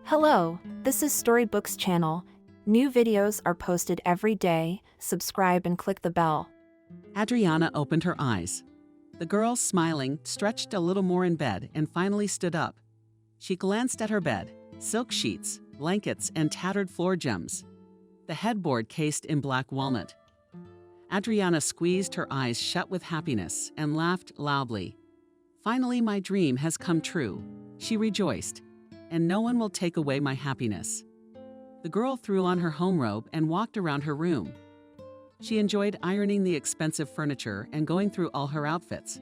Hello, this is Storybooks channel. New videos are posted every day. Subscribe and click the bell. Adriana opened her eyes. The girl, smiling, stretched a little more in bed and finally stood up. She glanced at her bed, silk sheets, blankets, and tattered floor gems. The headboard cased in black walnut. Adriana squeezed her eyes shut with happiness and laughed loudly. Finally, my dream has come true, she rejoiced, and no one will take away my happiness. The girl threw on her home robe and walked around her room. She enjoyed ironing the expensive furniture and going through all her outfits.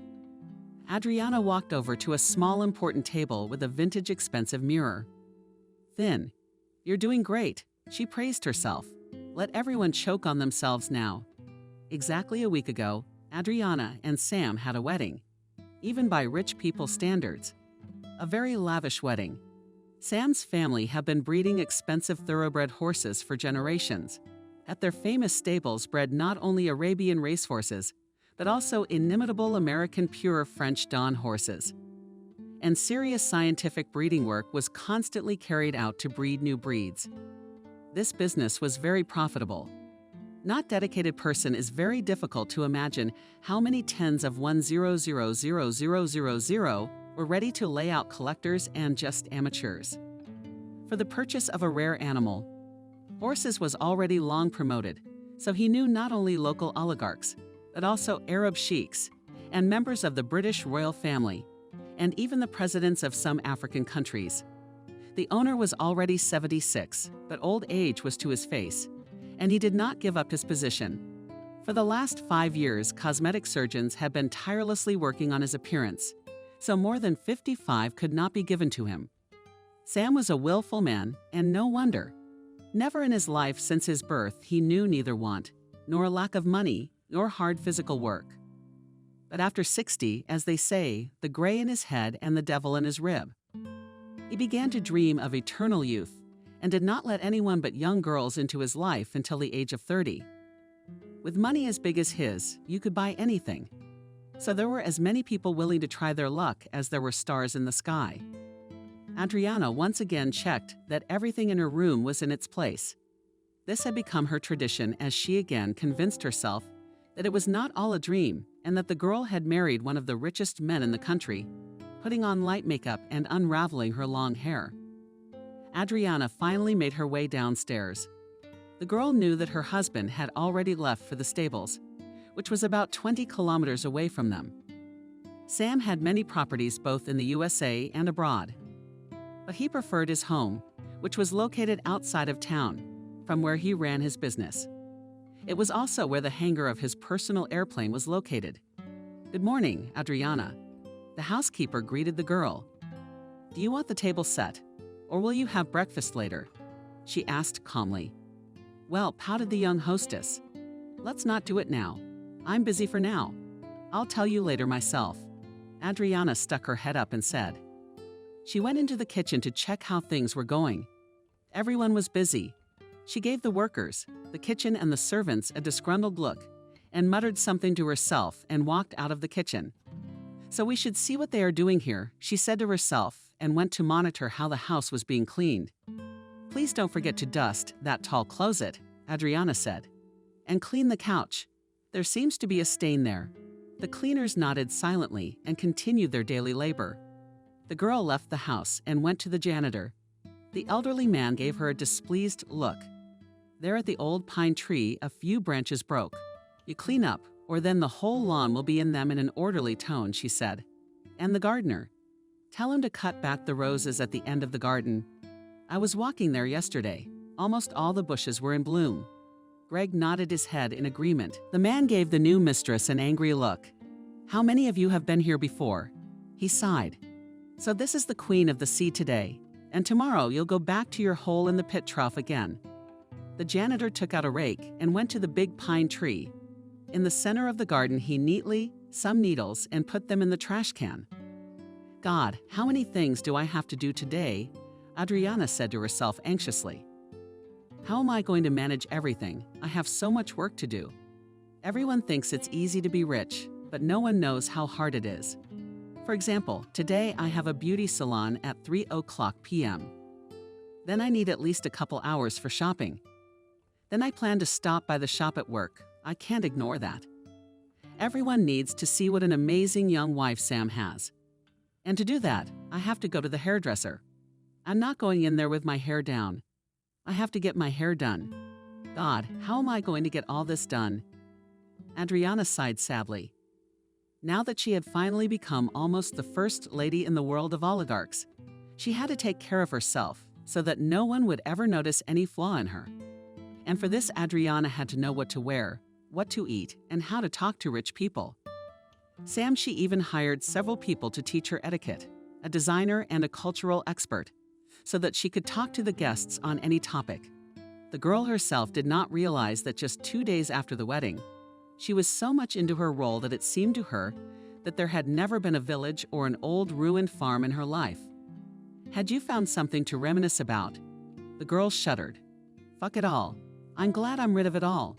Adriana walked over to a small important table with a vintage expensive mirror. Then, "You're doing great," she praised herself. Let everyone choke on themselves now. Exactly a week ago, Adriana and Sam had a wedding, even by rich people's standards. A very lavish wedding. Sam's family have been breeding expensive thoroughbred horses for generations. At their famous stables bred not only Arabian racehorses, but also inimitable American pure French Dawn horses. And serious scientific breeding work was constantly carried out to breed new breeds. This business was very profitable. Not dedicated person is very difficult to imagine how many tens of 1,000,000 were ready to lay out collectors and just amateurs. For the purchase of a rare animal, horses was already long promoted, so he knew not only local oligarchs, but also Arab sheiks and members of the British royal family, and even the presidents of some African countries. The owner was already 76, but old age was to his face, and he did not give up his position. For the last 5 years, cosmetic surgeons had been tirelessly working on his appearance, so more than 55 could not be given to him. Sam was a willful man, and no wonder. Never in his life since his birth he knew neither want, nor a lack of money, nor hard physical work. But after 60, as they say, the gray in his head and the devil in his rib. He began to dream of eternal youth, and did not let anyone but young girls into his life until the age of 30. With money as big as his, you could buy anything. So there were as many people willing to try their luck as there were stars in the sky. Adriana once again checked that everything in her room was in its place. This had become her tradition as she again convinced herself that it was not all a dream and that the girl had married one of the richest men in the country, putting on light makeup and unraveling her long hair. Adriana finally made her way downstairs. The girl knew that her husband had already left for the stables, which was about 20 kilometers away from them. Sam had many properties both in the USA and abroad, but he preferred his home, which was located outside of town, from where he ran his business. It was also where the hangar of his personal airplane was located. "Good morning, Adriana." The housekeeper greeted the girl. "Do you want the table set, or will you have breakfast later?" she asked calmly. "Well," pouted the young hostess, "let's not do it now. I'm busy for now. I'll tell you later myself." Adriana stuck her head up and said. She went into the kitchen to check how things were going. Everyone was busy. She gave the workers, the kitchen, and the servants a disgruntled look and muttered something to herself and walked out of the kitchen. "So we should see what they are doing here," she said to herself and went to monitor how the house was being cleaned. "Please don't forget to dust that tall closet," Adriana said, "and clean the couch. There seems to be a stain there." The cleaners nodded silently and continued their daily labor. The girl left the house and went to the janitor. The elderly man gave her a displeased look. There at the old pine tree, a few branches broke. "You clean up, or then the whole lawn will be in them," in an orderly tone, she said. "And the gardener. Tell him to cut back the roses at the end of the garden. I was walking there yesterday. Almost all the bushes were in bloom." Greg nodded his head in agreement. The man gave the new mistress an angry look. "How many of you have been here before?" He sighed. "So this is the queen of the sea today, and tomorrow you'll go back to your hole in the pit trough again." The janitor took out a rake and went to the big pine tree. In the center of the garden he neatly some needles and put them in the trash can. "God, how many things do I have to do today?" Adriana said to herself anxiously. "How am I going to manage everything? I have so much work to do." Everyone thinks it's easy to be rich, but no one knows how hard it is. For example, today I have a beauty salon at 3 o'clock p.m. Then I need at least a couple hours for shopping. Then I plan to stop by the shop at work. I can't ignore that. Everyone needs to see what an amazing young wife Sam has. And to do that, I have to go to the hairdresser. I'm not going in there with my hair down. I have to get my hair done. God, how am I going to get all this done? Adriana sighed sadly. Now that she had finally become almost the first lady in the world of oligarchs, she had to take care of herself so that no one would ever notice any flaw in her. And for this, Adriana had to know what to wear, what to eat, and how to talk to rich people. She even hired several people to teach her etiquette, a designer and a cultural expert, so that she could talk to the guests on any topic. The girl herself did not realize that just 2 days after the wedding, she was so much into her role that it seemed to her that there had never been a village or an old ruined farm in her life. Had you found something to reminisce about? The girl shuddered. Fuck it all. I'm glad I'm rid of it all.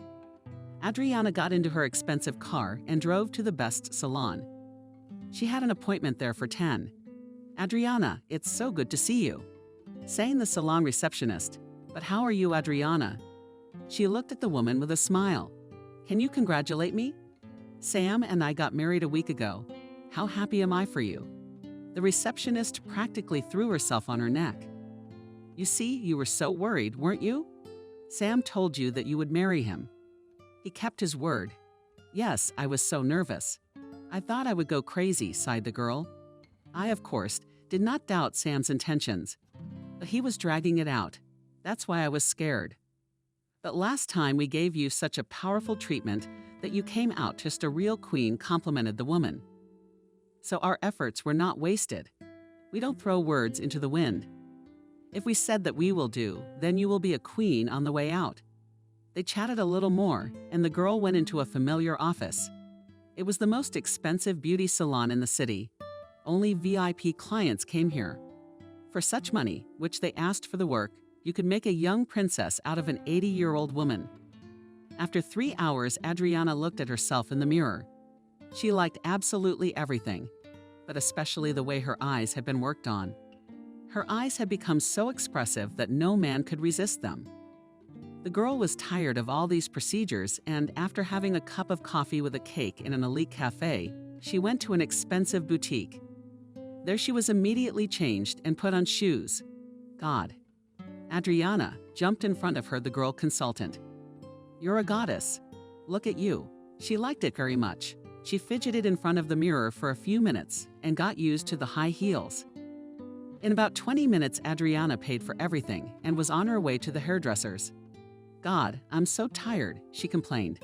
Adriana got into her expensive car and drove to the best salon. She had an appointment there for 10. Adriana, it's so good to see you, saying the salon receptionist. But how are you, Adriana? She looked at the woman with a smile. Can you congratulate me? Sam and I got married a week ago. How happy am I for you? The receptionist practically threw herself on her neck. You see, you were so worried, weren't you? Sam told you that you would marry him. He kept his word. Yes, I was so nervous. I thought I would go crazy, sighed the girl. I, of course, did not doubt Sam's intentions, but he was dragging it out. That's why I was scared. But last time we gave you such a powerful treatment that you came out just a real queen, complimented the woman. So our efforts were not wasted. We don't throw words into the wind. If we said that we will do, then you will be a queen on the way out. They chatted a little more, and the girl went into a familiar office. It was the most expensive beauty salon in the city. Only VIP clients came here. For such money, which they asked for the work, you could make a young princess out of an 80-year-old woman. After 3 hours, Adriana looked at herself in the mirror. She liked absolutely everything, but especially the way her eyes had been worked on. Her eyes had become so expressive that no man could resist them. The girl was tired of all these procedures, and after having a cup of coffee with a cake in an elite cafe, she went to an expensive boutique. There she was immediately changed and put on shoes. God. Adriana jumped in front of her, the girl consultant. You're a goddess. Look at you. She liked it very much. She fidgeted in front of the mirror for a few minutes and got used to the high heels. In about 20 minutes, Adriana paid for everything and was on her way to the hairdresser's. God, I'm so tired, she complained.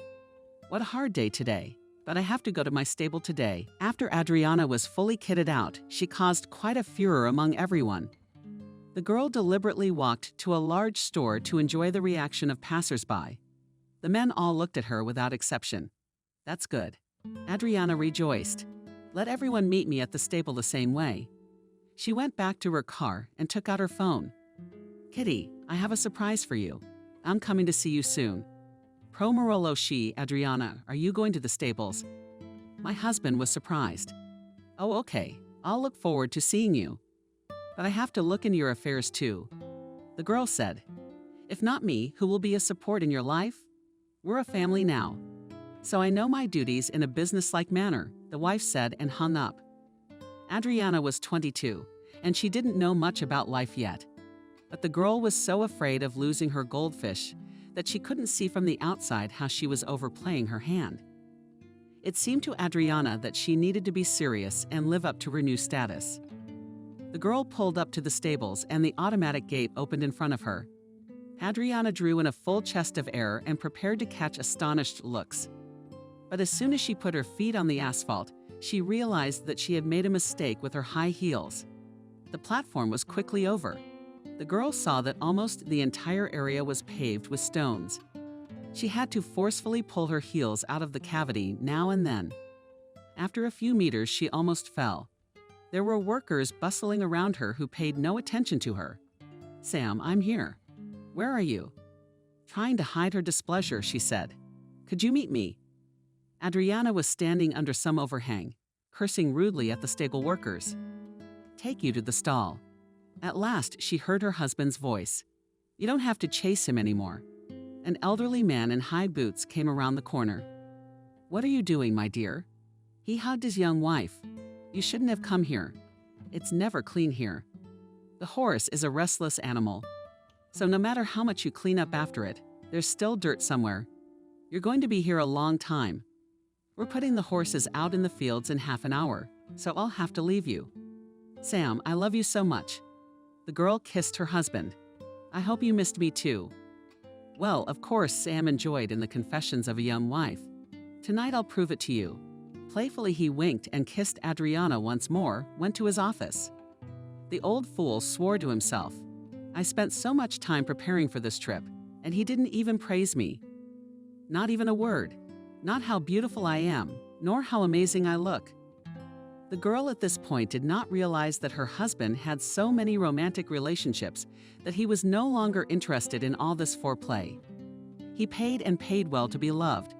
What a hard day today, but I have to go to my stable today. After Adriana was fully kitted out, she caused quite a furor among everyone. The girl deliberately walked to a large store to enjoy the reaction of passers-by. The men all looked at her without exception. That's good. Adriana rejoiced. Let everyone meet me at the stable the same way. She went back to her car and took out her phone. Kitty, I have a surprise for you. I'm coming to see you soon. Pro she, Adriana, are you going to the stables? My husband was surprised. Oh, okay. I'll look forward to seeing you. But I have to look into your affairs too. The girl said, if not me, who will be a support in your life? We're a family now. So I know my duties in a business-like manner, the wife said and hung up. Adriana was 22, and she didn't know much about life yet. But the girl was so afraid of losing her goldfish that she couldn't see from the outside how she was overplaying her hand. It seemed to Adriana that she needed to be serious and live up to her new status. The girl pulled up to the stables and the automatic gate opened in front of her. Adriana drew in a full chest of air and prepared to catch astonished looks. But as soon as she put her feet on the asphalt, she realized that she had made a mistake with her high heels. The platform was quickly over. The girl saw that almost the entire area was paved with stones. She had to forcefully pull her heels out of the cavity now and then. After a few meters, she almost fell. There were workers bustling around her who paid no attention to her. Sam, I'm here. Where are you? Trying to hide her displeasure, she said. Could you meet me? Adriana was standing under some overhang, cursing rudely at the stable workers. Take you to the stall. At last, she heard her husband's voice. "You don't have to chase him anymore." An elderly man in high boots came around the corner. "What are you doing, my dear?" He hugged his young wife. "You shouldn't have come here. It's never clean here. The horse is a restless animal. So no matter how much you clean up after it, there's still dirt somewhere. You're going to be here a long time. We're putting the horses out in the fields in half an hour, so I'll have to leave you. Sam, I love you so much." The girl kissed her husband. "I hope you missed me too." Well, of course, Sam enjoyed in the confessions of a young wife. "Tonight I'll prove it to you." Playfully, he winked and kissed Adriana once more, went to his office. The old fool swore to himself. "I spent so much time preparing for this trip, and he didn't even praise me. Not even a word. Not how beautiful I am, nor how amazing I look." The girl at this point did not realize that her husband had so many romantic relationships that he was no longer interested in all this foreplay. He paid and paid well to be loved,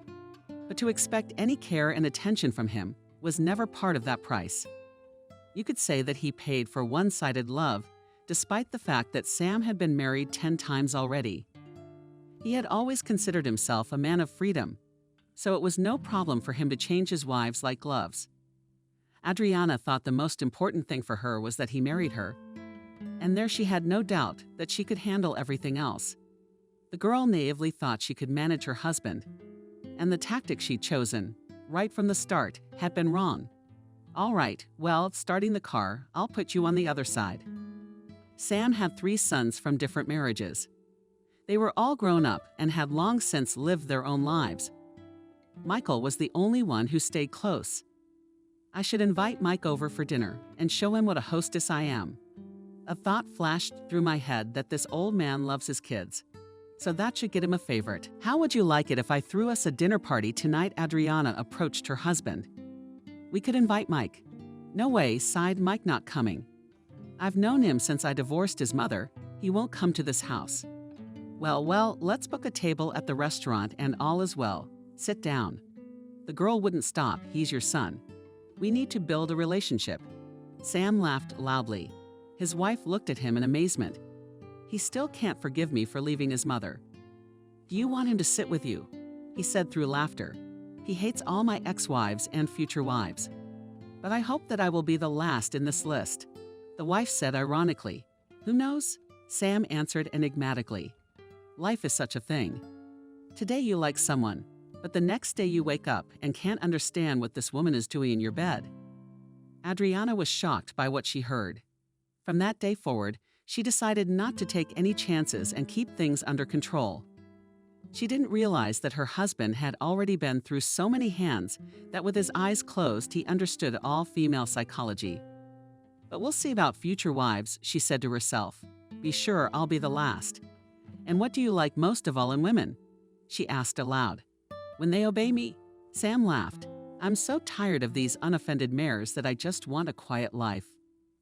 but to expect any care and attention from him was never part of that price. You could say that he paid for one-sided love, despite the fact that Sam had been married 10 times already. He had always considered himself a man of freedom, so it was no problem for him to change his wives like gloves. Adriana thought the most important thing for her was that he married her, and there she had no doubt that she could handle everything else. The girl naively thought she could manage her husband, and the tactic she'd chosen, right from the start, had been wrong. "All right, well, starting the car, I'll put you on the other side." Sam had 3 sons from different marriages. They were all grown up and had long since lived their own lives. Michael was the only one who stayed close. "I should invite Mike over for dinner and show him what a hostess I am." A thought flashed through my head that this old man loves his kids, so that should get him a favorite. "How would you like it if I threw us a dinner party tonight?" Adriana approached her husband. "We could invite Mike." "No way," sighed Mike, "not coming. I've known him since I divorced his mother. He won't come to this house." Well, let's book a table at the restaurant and all is well. Sit down." The girl wouldn't stop. "He's your son. We need to build a relationship." Sam laughed loudly. His wife looked at him in amazement. "He still can't forgive me for leaving his mother." "Do you want him to sit with you?" he said through laughter. "He hates all my ex-wives and future wives. But I hope that I will be the last in this list." The wife said ironically. "Who knows?" Sam answered enigmatically. "Life is such a thing. Today you like someone, but the next day you wake up and can't understand what this woman is doing in your bed." Adriana was shocked by what she heard. From that day forward, she decided not to take any chances and keep things under control. She didn't realize that her husband had already been through so many hands that with his eyes closed, he understood all female psychology. "But we'll see about future wives," she said to herself. "Be sure I'll be the last." "And what do you like most of all in women?" she asked aloud. "When they obey me." Sam laughed. "I'm so tired of these unoffended mares that I just want a quiet life."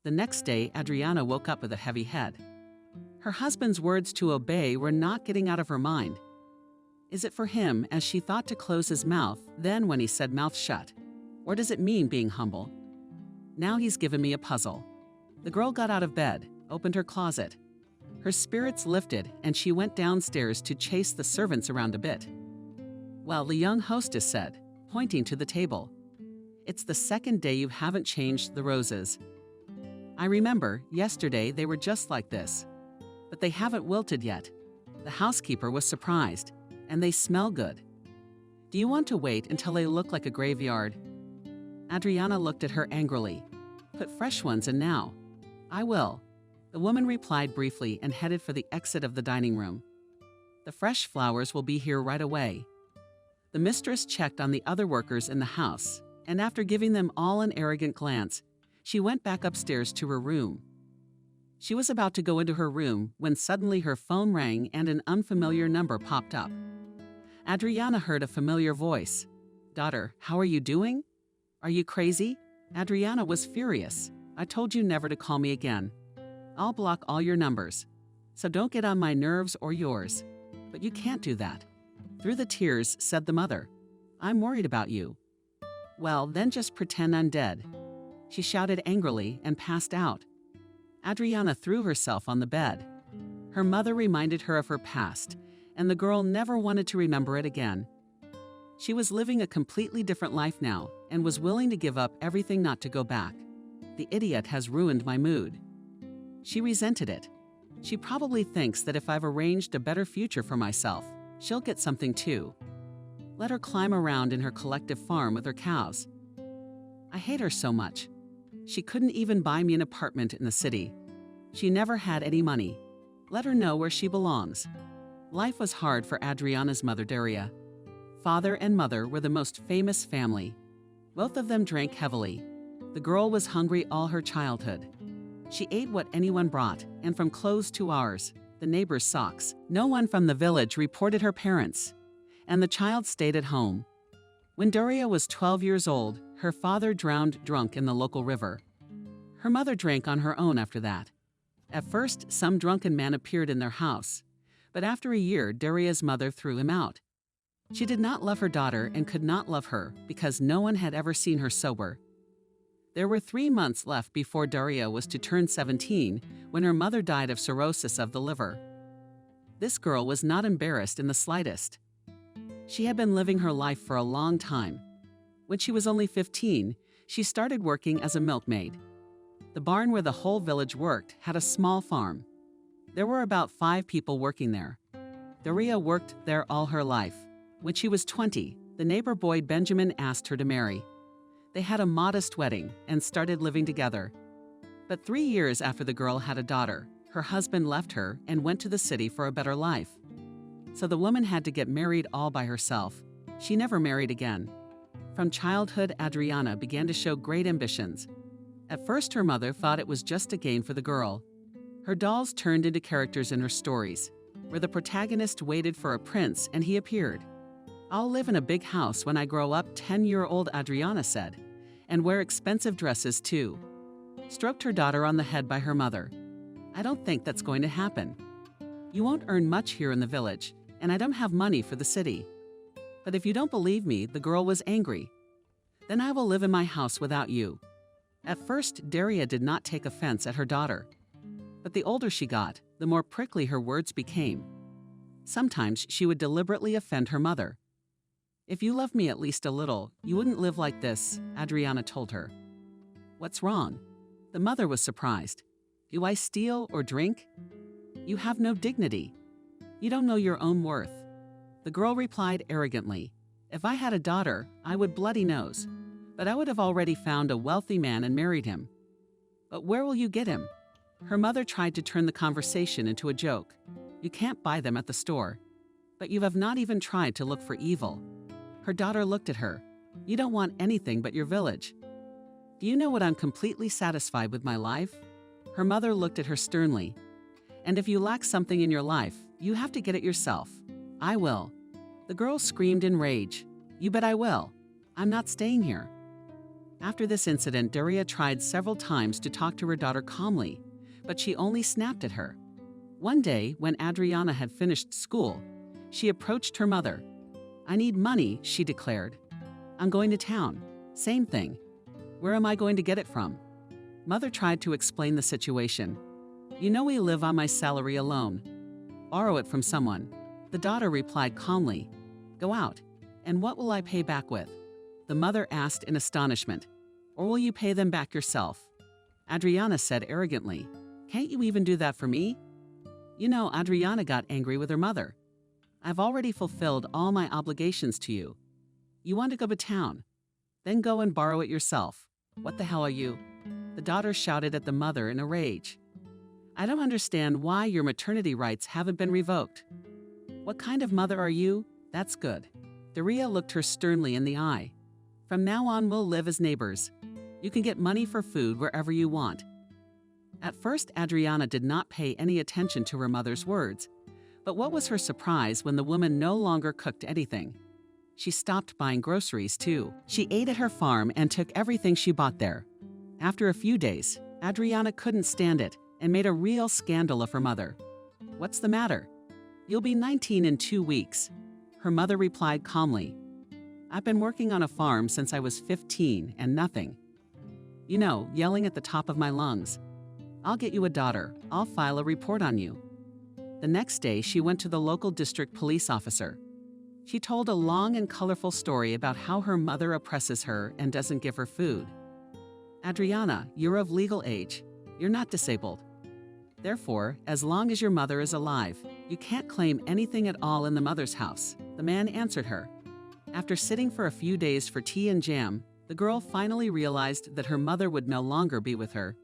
The next day, Adriana woke up with a heavy head. Her husband's words to obey were not getting out of her mind. Is it for him, as she thought to close his mouth, then when he said mouth shut? Or does it mean being humble? Now he's given me a puzzle. The girl got out of bed, opened her closet. Her spirits lifted, and she went downstairs to chase the servants around a bit. Well, the young hostess said, pointing to the table, "It's the second day you haven't changed the roses. I remember, yesterday they were just like this. But they haven't wilted yet." The housekeeper was surprised, "And they smell good. Do you want to wait until they look like a graveyard?" Adriana looked at her angrily. "Put fresh ones in now." "I will." The woman replied briefly and headed for the exit of the dining room. "The fresh flowers will be here right away." The mistress checked on the other workers in the house, and after giving them all an arrogant glance, she went back upstairs to her room. She was about to go into her room when suddenly her phone rang and an unfamiliar number popped up. Adriana heard a familiar voice. "Daughter, how are you doing? Are you crazy?" Adriana was furious. "I told you never to call me again. I'll block all your numbers, so don't get on my nerves or yours." "But you can't do that." Through the tears, said the mother. "I'm worried about you." "Well, then just pretend I'm dead." She shouted angrily and passed out. Adriana threw herself on the bed. Her mother reminded her of her past, and the girl never wanted to remember it again. She was living a completely different life now and was willing to give up everything not to go back. The idiot has ruined my mood. She resented it. She probably thinks that if I've arranged a better future for myself, she'll get something too. Let her climb around in her collective farm with her cows. I hate her so much. She couldn't even buy me an apartment in the city. She never had any money. Let her know where she belongs. Life was hard for Adriana's mother, Daria. Father and mother were the most famous family. Both of them drank heavily. The girl was hungry all her childhood. She ate what anyone brought, and from clothes to ours, the neighbors' socks. No one from the village reported her parents, and the child stayed at home. When Daria was 12 years old, her father drowned drunk in the local river. Her mother drank on her own after that. At first, some drunken man appeared in their house, but after a year, Daria's mother threw him out. She did not love her daughter and could not love her because no one had ever seen her sober. There were 3 months left before Daria was to turn 17 when her mother died of cirrhosis of the liver. This girl was not embarrassed in the slightest. She had been living her life for a long time. When she was only 15, she started working as a milkmaid. The barn where the whole village worked had a small farm. There were about 5 people working there. Daria worked there all her life. When she was 20, the neighbor boy Benjamin asked her to marry. They had a modest wedding and started living together. But 3 years after the girl had a daughter, her husband left her and went to the city for a better life. So the woman had to get married all by herself. She never married again. From childhood, Adriana began to show great ambitions. At first, her mother thought it was just a game for the girl. Her dolls turned into characters in her stories, where the protagonist waited for a prince and he appeared. "I'll live in a big house when I grow up," 10-year-old Adriana said, "and wear expensive dresses too." Stroked her daughter on the head by her mother. "I don't think that's going to happen. You won't earn much here in the village, and I don't have money for the city." But if you don't believe me, the girl was angry. "Then I will live in my house without you." At first, Daria did not take offense at her daughter. But the older she got, the more prickly her words became. Sometimes she would deliberately offend her mother. "If you love me at least a little, you wouldn't live like this," Adriana told her. "What's wrong?" The mother was surprised. "Do I steal or drink? You have no dignity. You don't know your own worth." The girl replied arrogantly, "If I had a daughter, I would bloody nose, but I would have already found a wealthy man and married him." "But where will you get him?" Her mother tried to turn the conversation into a joke. "You can't buy them at the store. But you have not even tried to look for evil." Her daughter looked at her. "You don't want anything but your village. Do you know what? I'm completely satisfied with my life." Her mother looked at her sternly. "And if you lack something in your life, you have to get it yourself. I will." The girl screamed in rage. "You bet I will. I'm not staying here." After this incident, Daria tried several times to talk to her daughter calmly, but she only snapped at her. One day, when Adriana had finished school, she approached her mother. "I need money," she declared. "I'm going to town." "Same thing. Where am I going to get it from?" Mother tried to explain the situation. "You know we live on my salary alone. Borrow it from someone." The daughter replied calmly, "Go out. And what will I pay back with?" The mother asked in astonishment. "Or will you pay them back yourself?" Adriana said arrogantly, "Can't you even do that for me?" You know, Adriana got angry with her mother. "I've already fulfilled all my obligations to you. You want to go to town? Then go and borrow it yourself. What the hell are you?" The daughter shouted at the mother in a rage. "I don't understand why your maternity rights haven't been revoked. What kind of mother are you? That's good." Daria looked her sternly in the eye. "From now on, we'll live as neighbors. You can get money for food wherever you want." At first, Adriana did not pay any attention to her mother's words. But what was her surprise when the woman no longer cooked anything? She stopped buying groceries, too. She ate at her farm and took everything she bought there. After a few days, Adriana couldn't stand it and made a real scandal of her mother. "What's the matter?" "You'll be 19 in 2 weeks." Her mother replied calmly. "I've been working on a farm since I was 15 and nothing. You know, yelling at the top of my lungs. I'll get you a daughter. I'll file a report on you." The next day, she went to the local district police officer. She told a long and colorful story about how her mother oppresses her and doesn't give her food. "Adriana, you're of legal age. You're not disabled. Therefore, as long as your mother is alive, you can't claim anything at all in the mother's house," the man answered her. After sitting for a few days for tea and jam, the girl finally realized that her mother would no longer be with her.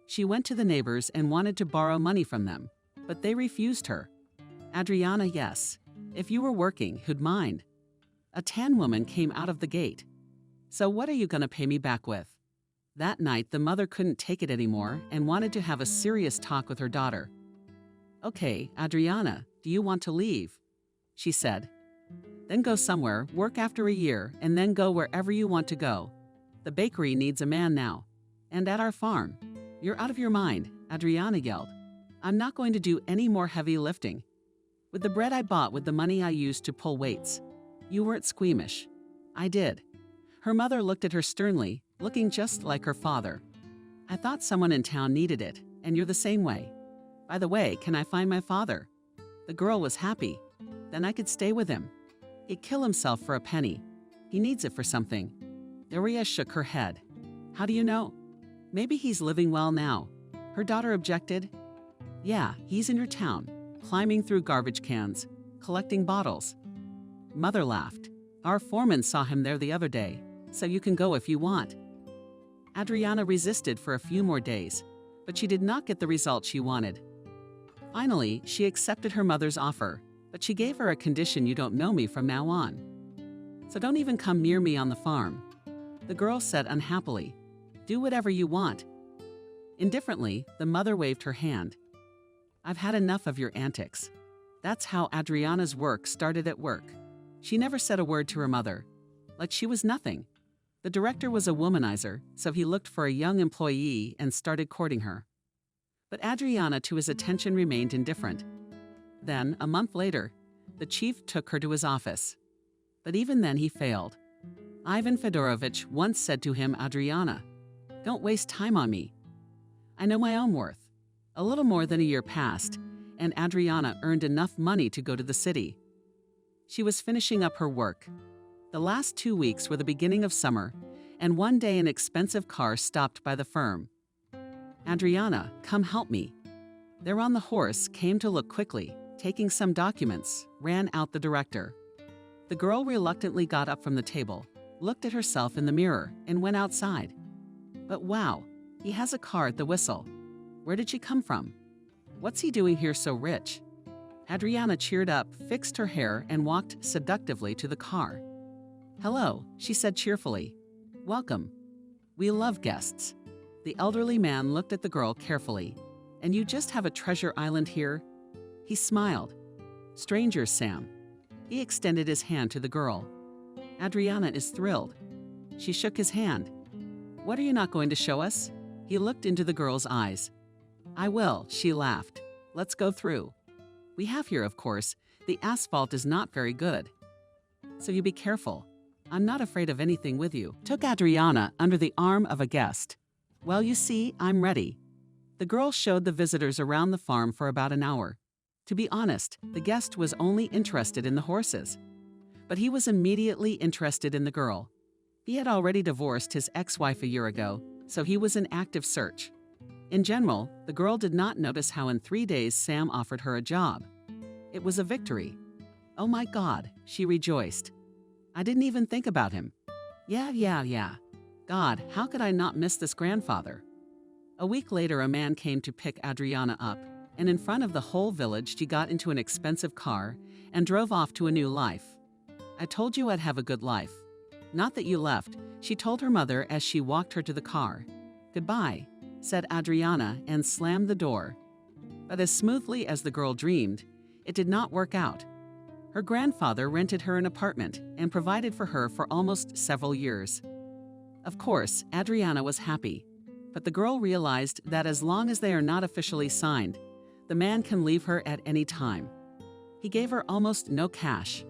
She went to the neighbors and wanted to borrow money from them, but they refused her. "Adriana, yes. If you were working, who'd mind?" A tan woman came out of the gate. "So what are you going to pay me back with?" That night, the mother couldn't take it anymore and wanted to have a serious talk with her daughter. "Okay, Adriana, do you want to leave?" she said. "Then go somewhere, work after a year, and then go wherever you want to go. The bakery needs a man now. And at our farm." "You're out of your mind," Adriana yelled. "I'm not going to do any more heavy lifting. With the bread I bought with the money I used to pull weights." "You weren't squeamish." "I did." Her mother looked at her sternly, looking just like her father. "I thought someone in town needed it, and you're the same way. By the way, can I find my father?" The girl was happy. "Then I could stay with him. He'd kill himself for a penny. He needs it for something." Daria shook her head. "How do you know?" "Maybe he's living well now." Her daughter objected. "Yeah, he's in your town, climbing through garbage cans, collecting bottles." Mother laughed. "Our foreman saw him there the other day, so you can go if you want." Adriana resisted for a few more days, but she did not get the result she wanted. Finally, she accepted her mother's offer, but she gave her a condition: "You don't know me from now on. So don't even come near me on the farm." The girl said unhappily, "Do whatever you want." Indifferently, the mother waved her hand. "I've had enough of your antics." That's how Adriana's work started at work. She never said a word to her mother, like she was nothing. The director was a womanizer, so he looked for a young employee and started courting her. But Adriana, to his attention, remained indifferent. Then, a month later, the chief took her to his office. But even then he failed. Ivan Fedorovich once said to him, "Adriana, don't waste time on me. I know my own worth." A little more than a year passed, and Adriana earned enough money to go to the city. She was finishing up her work. The last 2 weeks were the beginning of summer, and one day an expensive car stopped by the firm. "Adriana, come help me." There on the horse, came to look quickly, taking some documents, ran out the director. The girl reluctantly got up from the table, looked at herself in the mirror, and went outside. But wow, he has a car at the whistle. Where did she come from? What's he doing here so rich? Adriana cheered up, fixed her hair, and walked seductively to the car. "Hello," she said cheerfully. "Welcome. We love guests." The elderly man looked at the girl carefully. "And you just have a treasure island here?" He smiled. "Strangers, Sam." He extended his hand to the girl. Adriana is thrilled. She shook his hand. "What are you not going to show us?" He looked into the girl's eyes. "I will," she laughed. "Let's go through. We have here, of course, the asphalt is not very good. So you be careful. I'm not afraid of anything with you." Took Adriana under the arm of a guest. "Well, you see, I'm ready." The girl showed the visitors around the farm for about an hour. To be honest, the guest was only interested in the horses. But he was immediately interested in the girl. He had already divorced his ex-wife a year ago, so he was in active search. In general, the girl did not notice how in 3 days Sam offered her a job. It was a victory. "Oh my God," she rejoiced. "I didn't even think about him. Yeah. God, how could I not miss this grandfather?" A week later, a man came to pick Adriana up, and in front of the whole village, she got into an expensive car and drove off to a new life. "I told you I'd have a good life. Not that you left," she told her mother as she walked her to the car. "Goodbye," said Adriana, and slammed the door. But as smoothly as the girl dreamed, it did not work out. Her grandfather rented her an apartment and provided for her for almost several years. Of course, Adriana was happy, but the girl realized that as long as they are not officially signed, the man can leave her at any time. He gave her almost no cash.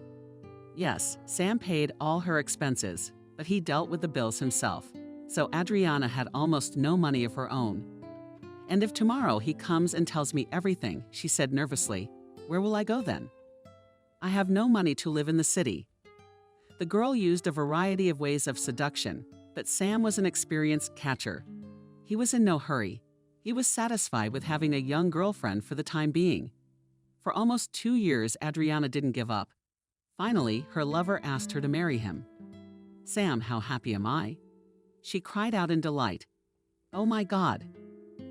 Yes, Sam paid all her expenses, but he dealt with the bills himself, so Adriana had almost no money of her own. And if tomorrow he comes and tells me everything, she said nervously, where will I go then? I have no money to live in the city. The girl used a variety of ways of seduction, but Sam was an experienced catcher. He was in no hurry. He was satisfied with having a young girlfriend for the time being. For almost 2 years, Adriana didn't give up. Finally, her lover asked her to marry him. Sam, how happy am I? She cried out in delight. Oh my God,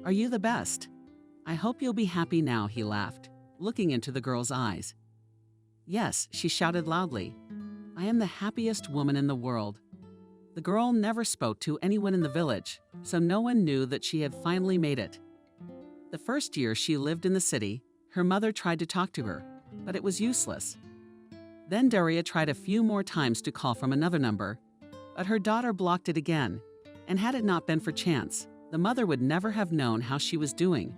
are you the best? I hope you'll be happy now, he laughed, looking into the girl's eyes. Yes, she shouted loudly. I am the happiest woman in the world. The girl never spoke to anyone in the village, so no one knew that she had finally made it. The first year she lived in the city, her mother tried to talk to her, but it was useless. Then Daria tried a few more times to call from another number, but her daughter blocked it again, and had it not been for chance, the mother would never have known how she was doing.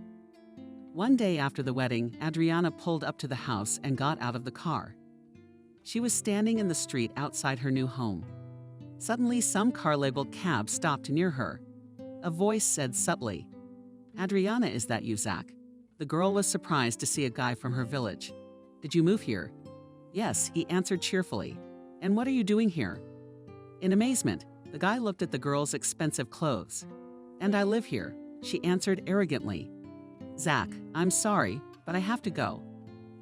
One day after the wedding, Adriana pulled up to the house and got out of the car. She was standing in the street outside her new home. Suddenly, some car labeled cab stopped near her. A voice said subtly, Adriana, is that you, Zach? The girl was surprised to see a guy from her village. Did you move here? Yes, he answered cheerfully. And what are you doing here? In amazement, the guy looked at the girl's expensive clothes. And I live here, she answered arrogantly. Zach, I'm sorry, but I have to go.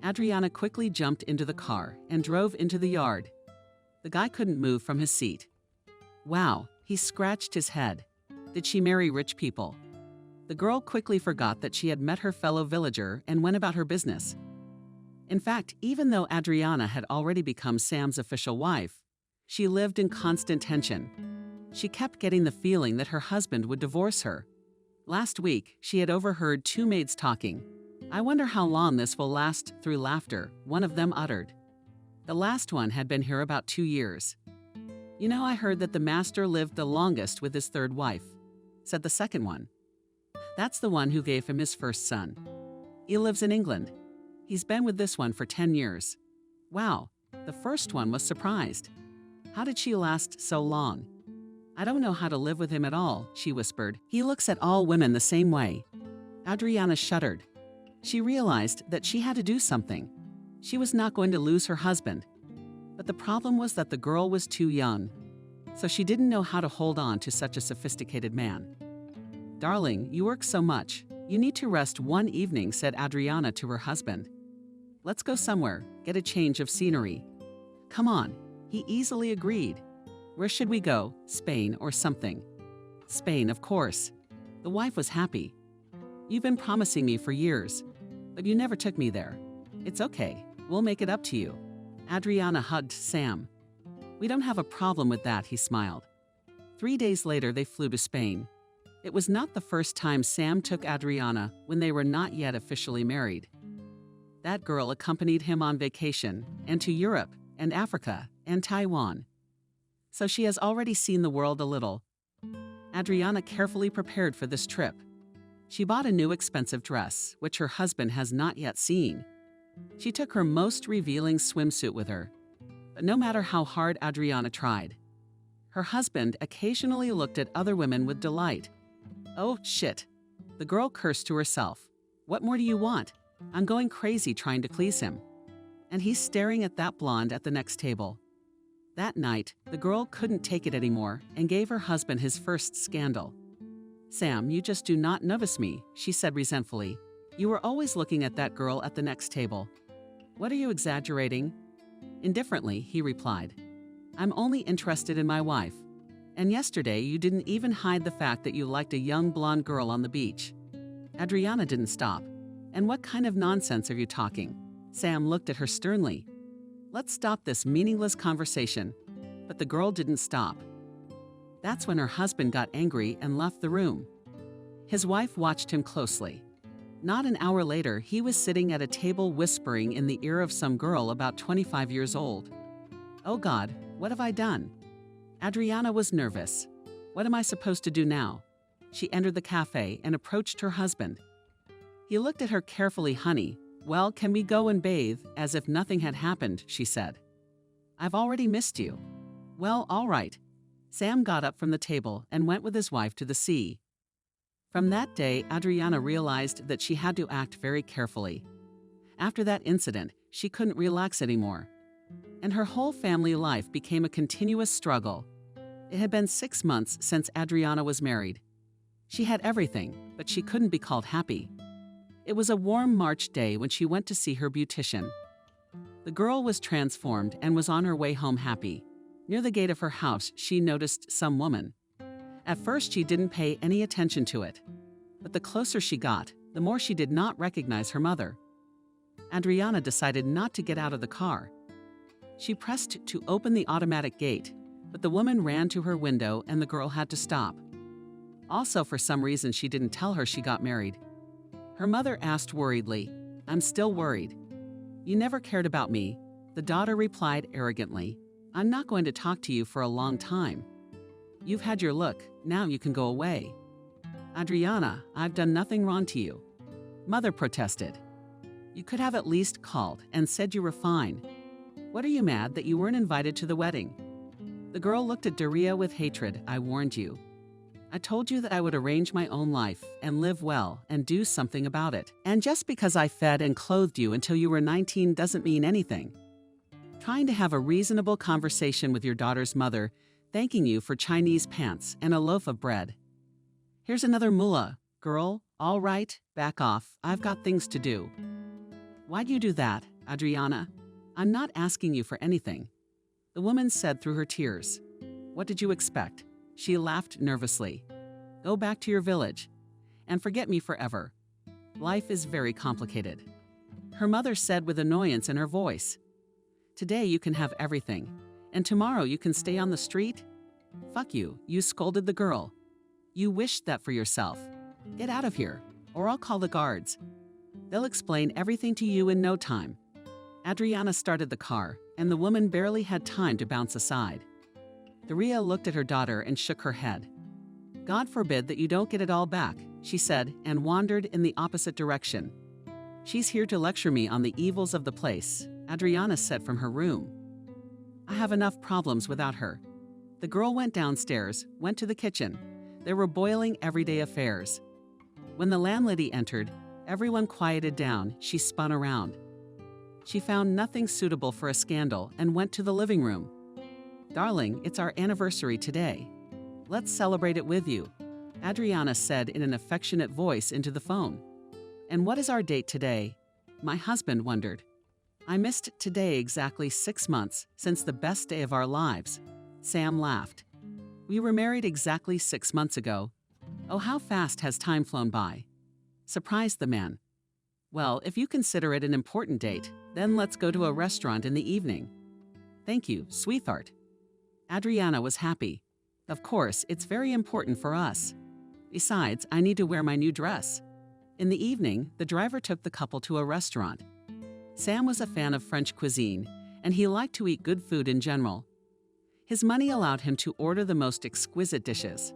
Adriana quickly jumped into the car and drove into the yard. The guy couldn't move from his seat. Wow, he scratched his head. Did she marry rich people? The girl quickly forgot that she had met her fellow villager and went about her business. In fact, even though Adriana had already become Sam's official wife, she lived in constant tension. She kept getting the feeling that her husband would divorce her. Last week, she had overheard 2 maids talking. I wonder how long this will last, through laughter, one of them uttered. The last one had been here about 2 years. You know, I heard that the master lived the longest with his 3rd wife, said the second one. That's the one who gave him his first son. He lives in England. He's been with this one for 10 years. Wow, the first one was surprised. How did she last so long? I don't know how to live with him at all, she whispered. He looks at all women the same way. Adriana shuddered. She realized that she had to do something. She was not going to lose her husband. But the problem was that the girl was too young, so she didn't know how to hold on to such a sophisticated man. Darling, you work so much. You need to rest one evening, said Adriana to her husband. Let's go somewhere, get a change of scenery. Come on, he easily agreed. Where should we go? Spain or something? Spain, of course. The wife was happy. You've been promising me for years, but you never took me there. It's okay, we'll make it up to you. Adriana hugged Sam. We don't have a problem with that, he smiled. 3 days later, they flew to Spain. It was not the first time Sam took Adriana when they were not yet officially married. That girl accompanied him on vacation, and to Europe, and Africa, and Taiwan. So she has already seen the world a little. Adriana carefully prepared for this trip. She bought a new expensive dress, which her husband has not yet seen. She took her most revealing swimsuit with her. But no matter how hard Adriana tried, her husband occasionally looked at other women with delight. Oh, shit. The girl cursed to herself. What more do you want? I'm going crazy trying to please him. And he's staring at that blonde at the next table. That night, the girl couldn't take it anymore and gave her husband his first scandal. Sam, you just do not notice me, she said resentfully. You were always looking at that girl at the next table. What are you exaggerating? Indifferently, he replied. I'm only interested in my wife. And yesterday, you didn't even hide the fact that you liked a young blonde girl on the beach. Adriana didn't stop. And what kind of nonsense are you talking? Sam looked at her sternly. Let's stop this meaningless conversation. But the girl didn't stop. That's when her husband got angry and left the room. His wife watched him closely. Not an hour later, he was sitting at a table whispering in the ear of some girl about 25 years old. Oh God, what have I done? Adriana was nervous. What am I supposed to do now? She entered the cafe and approached her husband. He looked at her carefully. Honey, well, can we go and bathe? As if nothing had happened, she said. I've already missed you. Well, all right. Sam got up from the table and went with his wife to the sea. From that day, Adriana realized that she had to act very carefully. After that incident, she couldn't relax anymore, and her whole family life became a continuous struggle. It had been 6 months since Adriana was married. She had everything, but she couldn't be called happy. It was a warm March day when she went to see her beautician. The girl was transformed and was on her way home happy. Near the gate of her house, she noticed some woman. At first, she didn't pay any attention to it, but the closer she got, the more she did not recognize her mother. Adriana decided not to get out of the car. She pressed to open the automatic gate, but the woman ran to her window and the girl had to stop. Also, for some reason, she didn't tell her she got married. Her mother asked worriedly, "I'm still worried." "You never cared about me," the daughter replied arrogantly. "I'm not going to talk to you for a long time. You've had your look, now you can go away." "Adriana, I've done nothing wrong to you," Mother protested. "You could have at least called and said you were fine. What are you mad that you weren't invited to the wedding?" The girl looked at Daria with hatred. "I warned you. I told you that I would arrange my own life and live well and do something about it. And just because I fed and clothed you until you were 19 doesn't mean anything." Trying to have a reasonable conversation with your daughter's mother, thanking you for Chinese pants and a loaf of bread. "Here's another mullah. Girl, all right, back off. I've got things to do." "Why'd you do that, Adriana? I'm not asking you for anything," the woman said through her tears. "What did you expect?" She laughed nervously. "Go back to your village and forget me forever. Life is very complicated." Her mother said with annoyance in her voice. "Today you can have everything, and tomorrow you can stay on the street? Fuck you," you scolded the girl. "You wished that for yourself. Get out of here, or I'll call the guards. They'll explain everything to you in no time." Adriana started the car, and the woman barely had time to bounce aside. Daria looked at her daughter and shook her head. "God forbid that you don't get it all back," she said, and wandered in the opposite direction. "She's here to lecture me on the evils of the place," Adriana said from her room. "I have enough problems without her." The girl went downstairs, went to the kitchen. There were boiling everyday affairs. When the landlady entered, everyone quieted down. She spun around. She found nothing suitable for a scandal and went to the living room. "Darling, it's our anniversary today. Let's celebrate it with you," Adriana said in an affectionate voice into the phone. "And what is our date today?" My husband wondered. "I missed today exactly 6 months since the best day of our lives." Sam laughed. "We were married exactly 6 months ago. Oh, how fast has time flown by?" Surprised the man. "Well, if you consider it an important date, then let's go to a restaurant in the evening." "Thank you, sweetheart." Adriana was happy. "Of course, it's very important for us. Besides, I need to wear my new dress." In the evening, the driver took the couple to a restaurant. Sam was a fan of French cuisine, and he liked to eat good food in general. His money allowed him to order the most exquisite dishes.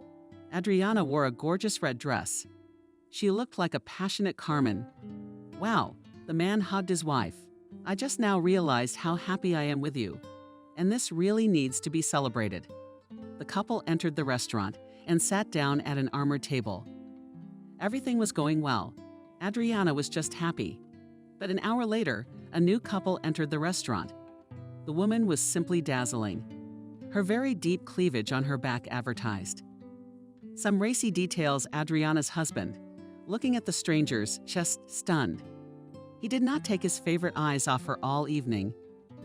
Adriana wore a gorgeous red dress. She looked like a passionate Carmen. "Wow," the man hugged his wife. "I just now realized how happy I am with you. And this really needs to be celebrated." The couple entered the restaurant and sat down at an armored table. Everything was going well. Adriana was just happy. But an hour later, a new couple entered the restaurant. The woman was simply dazzling. Her very deep cleavage on her back advertised. Some racy details Adriana's husband, looking at the strangers, just stunned. He did not take his favorite eyes off her all evening.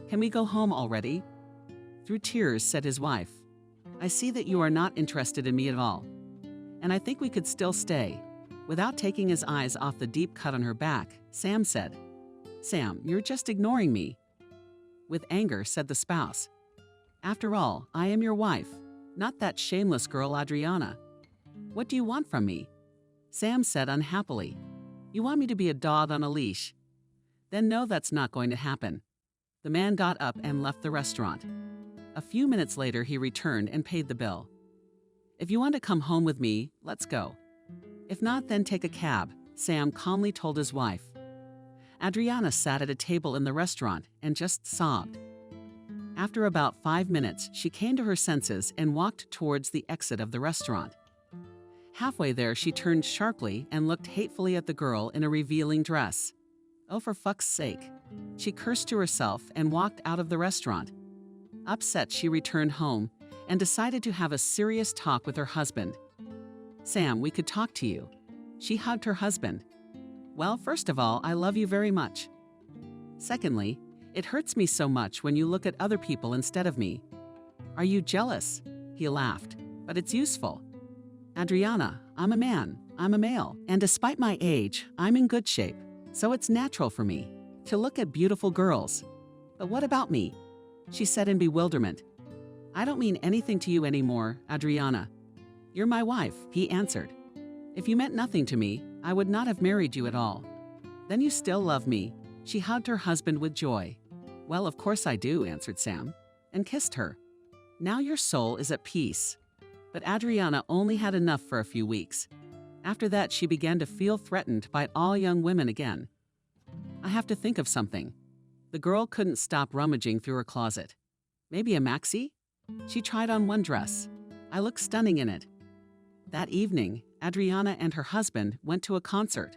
"Can we go home already?" Through tears, said his wife. "I see that you are not interested in me at all. And I think we could still stay." Without taking his eyes off the deep cut on her back, Sam said, "Sam, you're just ignoring me." With anger, said the spouse. "After all, I am your wife, not that shameless girl Adriana. What do you want from me?" Sam said unhappily, "You want me to be a dog on a leash? Then no, that's not going to happen." The man got up and left the restaurant. A few minutes later, he returned and paid the bill. "If you want to come home with me, let's go. If not, then take a cab," Sam calmly told his wife. Adriana sat at a table in the restaurant and just sobbed. After about 5 minutes, she came to her senses and walked towards the exit of the restaurant. Halfway there, she turned sharply and looked hatefully at the girl in a revealing dress. Oh, for fuck's sake. She cursed to herself and walked out of the restaurant. Upset, she returned home and decided to have a serious talk with her husband. Sam, we could talk to you. She hugged her husband. Well, first of all, I love you very much. Secondly, it hurts me so much when you look at other people instead of me. Are you jealous? He laughed. But it's useful. Adriana, I'm a man. I'm a male. And despite my age, I'm in good shape. So it's natural for me to look at beautiful girls. But what about me? She said in bewilderment. I don't mean anything to you anymore, Adriana. You're my wife, he answered. If you meant nothing to me, I would not have married you at all. Then you still love me. She hugged her husband with joy. Well, of course I do, answered Sam, and kissed her. Now your soul is at peace. But Adriana only had enough for a few weeks. After that, she began to feel threatened by all young women again. I have to think of something. The girl couldn't stop rummaging through her closet. Maybe a maxi? She tried on one dress. I look stunning in it. That evening, Adriana and her husband went to a concert.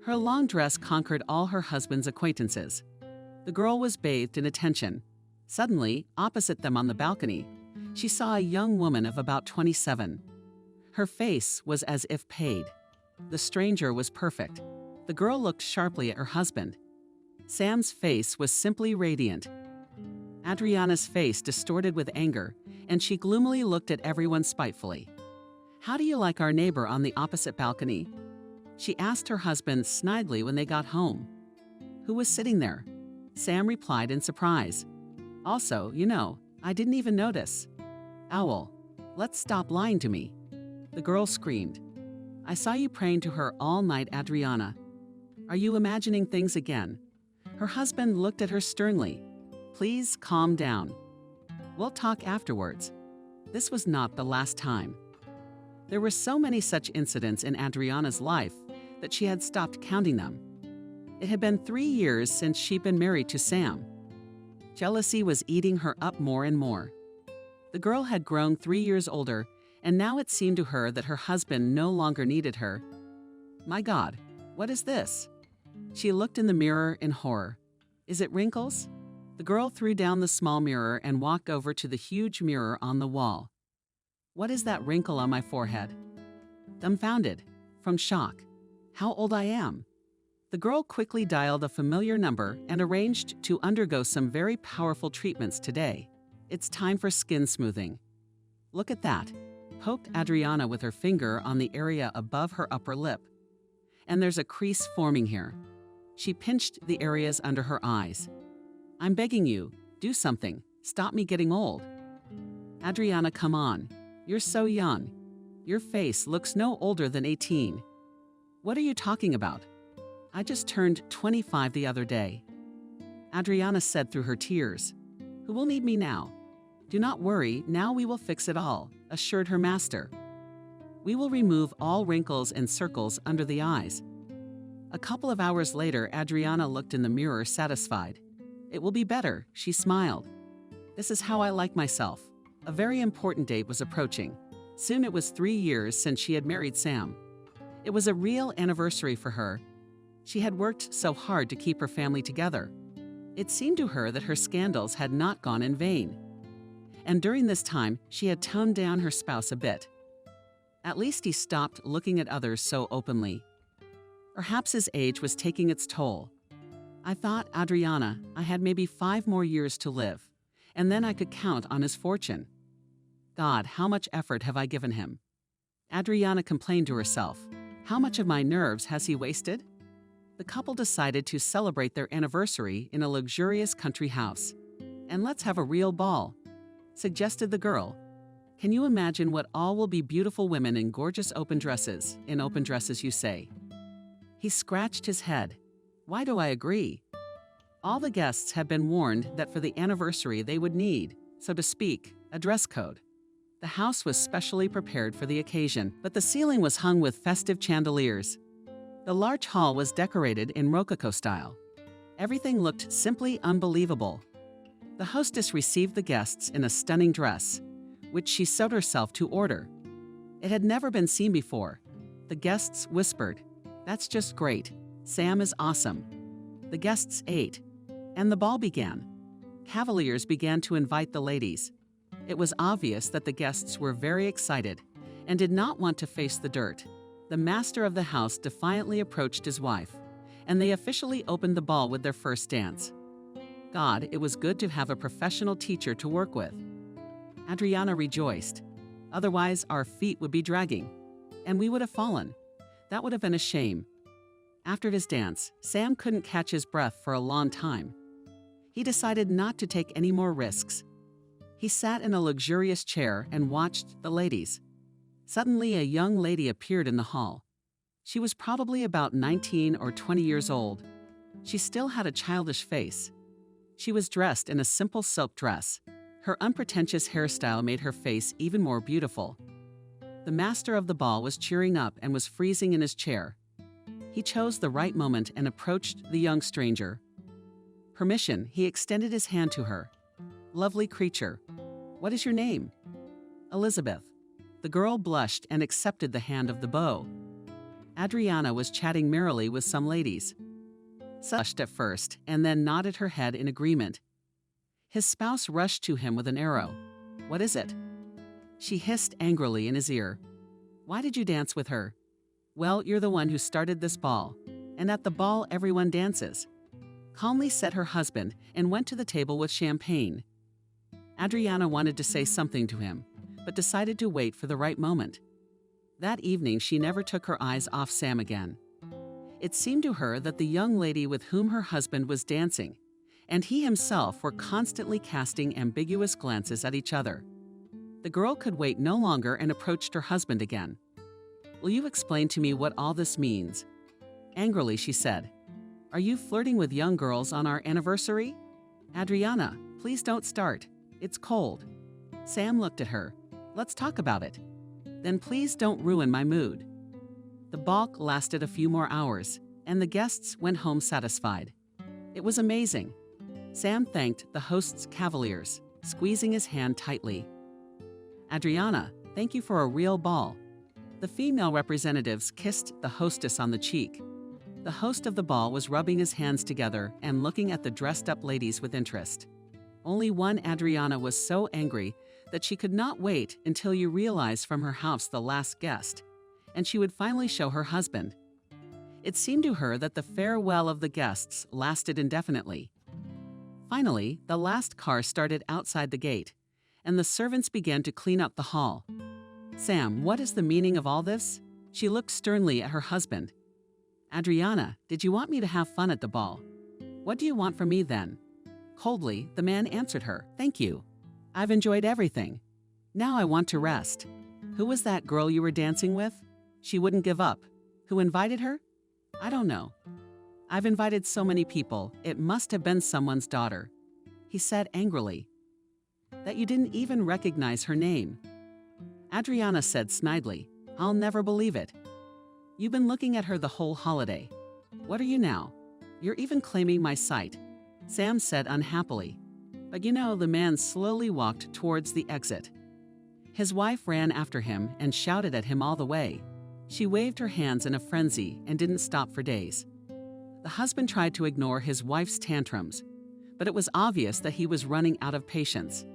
Her long dress conquered all her husband's acquaintances. The girl was bathed in attention. Suddenly, opposite them on the balcony, she saw a young woman of about 27. Her face was as if paid. The stranger was perfect. The girl looked sharply at her husband. Sam's face was simply radiant. Adriana's face distorted with anger, and she gloomily looked at everyone spitefully. How do you like our neighbor on the opposite balcony? She asked her husband snidely when they got home. Who was sitting there? Sam replied in surprise. Also, I didn't even notice. Owl, let's stop lying to me. The girl screamed. I saw you praying to her all night, Adriana. Are you imagining things again? Her husband looked at her sternly. Please calm down. We'll talk afterwards. This was not the last time. There were so many such incidents in Adriana's life that she had stopped counting them. It had been 3 years since she'd been married to Sam. Jealousy was eating her up more and more. The girl had grown 3 years older, and now it seemed to her that her husband no longer needed her. My God, what is this? She looked in the mirror in horror. Is it wrinkles? The girl threw down the small mirror and walked over to the huge mirror on the wall. What is that wrinkle on my forehead? Dumbfounded, from shock. How old I am. The girl quickly dialed a familiar number and arranged to undergo some very powerful treatments today. It's time for skin smoothing. Look at that, poked Adriana with her finger on the area above her upper lip. And there's a crease forming here. She pinched the areas under her eyes. I'm begging you, do something. Stop me getting old. Adriana, come on. You're so young. Your face looks no older than 18. What are you talking about? I just turned 25 the other day. Adriana said through her tears. Who will need me now? Do not worry, now we will fix it all, assured her master. We will remove all wrinkles and circles under the eyes. A couple of hours later, Adriana looked in the mirror satisfied. It will be better, she smiled. This is how I like myself. A very important date was approaching. Soon it was 3 years since she had married Sam. It was a real anniversary for her. She had worked so hard to keep her family together. It seemed to her that her scandals had not gone in vain. And during this time, she had toned down her spouse a bit. At least he stopped looking at others so openly. Perhaps his age was taking its toll. I thought, Adriana, I had maybe 5 more years to live, and then I could count on his fortune. God, how much effort have I given him? Adriana complained to herself. How much of my nerves has he wasted? The couple decided to celebrate their anniversary in a luxurious country house. And let's have a real ball, suggested the girl. Can you imagine what all will be beautiful women in gorgeous open dresses? In open dresses, you say. He scratched his head. Why do I agree? All the guests had been warned that for the anniversary they would need, so to speak, a dress code. The house was specially prepared for the occasion, but the ceiling was hung with festive chandeliers. The large hall was decorated in Rococo style. Everything looked simply unbelievable. The hostess received the guests in a stunning dress, which she sewed herself to order. It had never been seen before. The guests whispered, "That's just great. Sam is awesome." The guests ate, and the ball began. Cavaliers began to invite the ladies. It was obvious that the guests were very excited and did not want to face the dirt. The master of the house defiantly approached his wife, and they officially opened the ball with their first dance. God, it was good to have a professional teacher to work with. Adriana rejoiced. Otherwise, our feet would be dragging, and we would have fallen. That would have been a shame. After his dance, Sam couldn't catch his breath for a long time. He decided not to take any more risks. He sat in a luxurious chair and watched the ladies. Suddenly, a young lady appeared in the hall. She was probably about 19 or 20 years old. She still had a childish face. She was dressed in a simple silk dress. Her unpretentious hairstyle made her face even more beautiful. The master of the ball was cheering up and was freezing in his chair. He chose the right moment and approached the young stranger. Permission, he extended his hand to her. "Lovely creature. What is your name?" "Elizabeth." The girl blushed and accepted the hand of the beau. Adriana was chatting merrily with some ladies. Blushed at first and then nodded her head in agreement. His spouse rushed to him with an arrow. "What is it?" She hissed angrily in his ear. "Why did you dance with her?" "Well, you're the one who started this ball, and at the ball everyone dances." Calmly said her husband and went to the table with champagne. Adriana wanted to say something to him, but decided to wait for the right moment. That evening, she never took her eyes off Sam again. It seemed to her that the young lady with whom her husband was dancing and he himself were constantly casting ambiguous glances at each other. The girl could wait no longer and approached her husband again. "Will you explain to me what all this means?" Angrily, she said, "Are you flirting with young girls on our anniversary?" "Adriana, please don't start. It's cold." Sam looked at her. "Let's talk about it." "Then please don't ruin my mood." The ball lasted a few more hours, and the guests went home satisfied. It was amazing. Sam thanked the host's cavaliers, squeezing his hand tightly. "Adriana, thank you for a real ball." The female representatives kissed the hostess on the cheek. The host of the ball was rubbing his hands together and looking at the dressed-up ladies with interest. Only one Adriana was so angry that she could not wait until you realized from her house the last guest, and she would finally show her husband. It seemed to her that the farewell of the guests lasted indefinitely. Finally, the last car started outside the gate, and the servants began to clean up the hall. "Sam, what is the meaning of all this?" She looked sternly at her husband. "Adriana, did you want me to have fun at the ball?" "What do you want from me then?" Coldly, the man answered her, "Thank you. I've enjoyed everything. Now I want to rest." "Who was that girl you were dancing with?" "She wouldn't give up." "Who invited her?" "I don't know." "I've invited so many people, it must have been someone's daughter." He said angrily. "That you didn't even recognize her name." Adriana said snidely, "I'll never believe it." "You've been looking at her the whole holiday. What are you now? You're even claiming my sight," Sam said unhappily. But you know, the man slowly walked towards the exit. His wife ran after him and shouted at him all the way. She waved her hands in a frenzy and didn't stop for days. The husband tried to ignore his wife's tantrums, but it was obvious that he was running out of patience.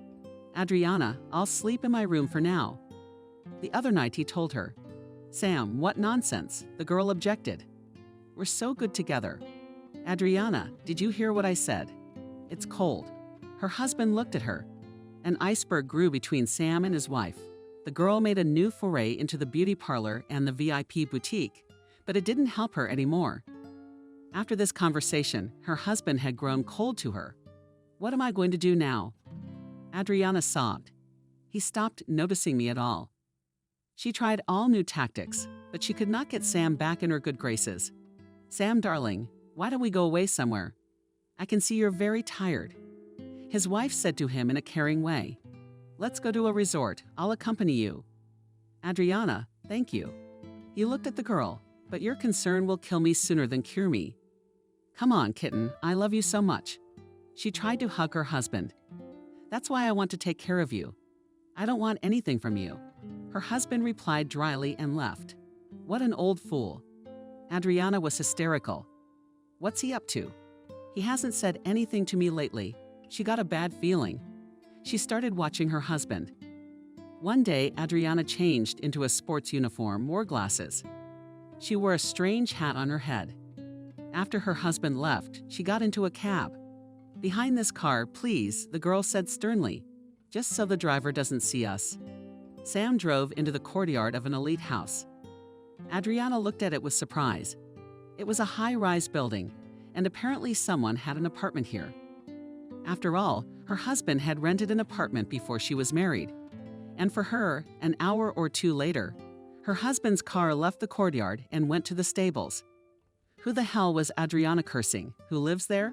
"Adriana, I'll sleep in my room for now." The other night he told her. "Sam, what nonsense," the girl objected. "We're so good together." "Adriana, did you hear what I said? It's cold." Her husband looked at her. An iceberg grew between Sam and his wife. The girl made a new foray into the beauty parlor and the VIP boutique, but it didn't help her anymore. After this conversation, her husband had grown cold to her. "What am I going to do now?" Adriana sobbed. "He stopped noticing me at all." She tried all new tactics, but she could not get Sam back in her good graces. "Sam, darling, why don't we go away somewhere? I can see you're very tired." His wife said to him in a caring way, "Let's go to a resort. I'll accompany you." "Adriana, thank you." He looked at the girl. "But your concern will kill me sooner than cure me." "Come on, kitten, I love you so much." She tried to hug her husband. "That's why I want to take care of you. I don't want anything from you." Her husband replied dryly and left. What an old fool. Adriana was hysterical. What's he up to? He hasn't said anything to me lately. She got a bad feeling. She started watching her husband. One day, Adriana changed into a sports uniform, wore glasses. She wore a strange hat on her head. After her husband left, she got into a cab. Behind this car, please, the girl said sternly, just so the driver doesn't see us. Sam drove into the courtyard of an elite house. Adriana looked at it with surprise. It was a high-rise building, and apparently someone had an apartment here. After all, her husband had rented an apartment before she was married. And for her, an hour or two later, her husband's car left the courtyard and went to the stables. Who the hell was Adriana cursing? Who lives there?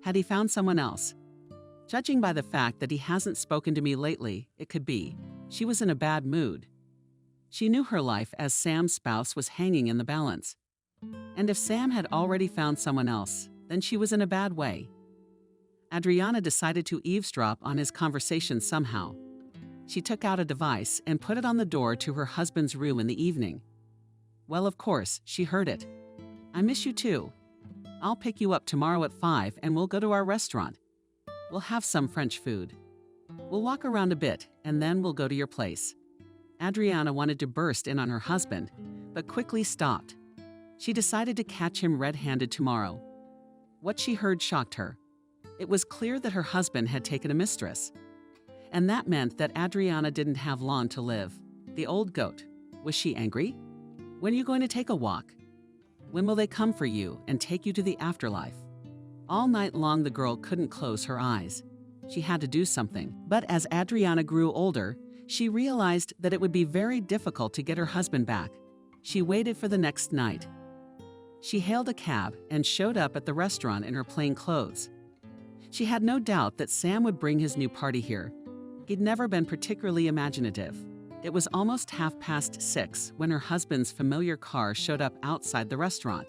Had he found someone else? Judging by the fact that he hasn't spoken to me lately, it could be. She was in a bad mood. She knew her life as Sam's spouse was hanging in the balance. And if Sam had already found someone else, then she was in a bad way. Adriana decided to eavesdrop on his conversation somehow. She took out a device and put it on the door to her husband's room in the evening. Well, of course, she heard it. I miss you too. I'll pick you up tomorrow at 5 and we'll go to our restaurant. We'll have some French food. We'll walk around a bit and then we'll go to your place. Adriana wanted to burst in on her husband, but quickly stopped. She decided to catch him red-handed tomorrow. What she heard shocked her. It was clear that her husband had taken a mistress. And that meant that Adriana didn't have long to live. The old goat. Was she angry? When are you going to take a walk? When will they come for you and take you to the afterlife? All night long the girl couldn't close her eyes. She had to do something. But as Adriana grew older, she realized that it would be very difficult to get her husband back. She waited for the next night. She hailed a cab and showed up at the restaurant in her plain clothes. She had no doubt that Sam would bring his new party here. He'd never been particularly imaginative. It was almost 6:30 when her husband's familiar car showed up outside the restaurant.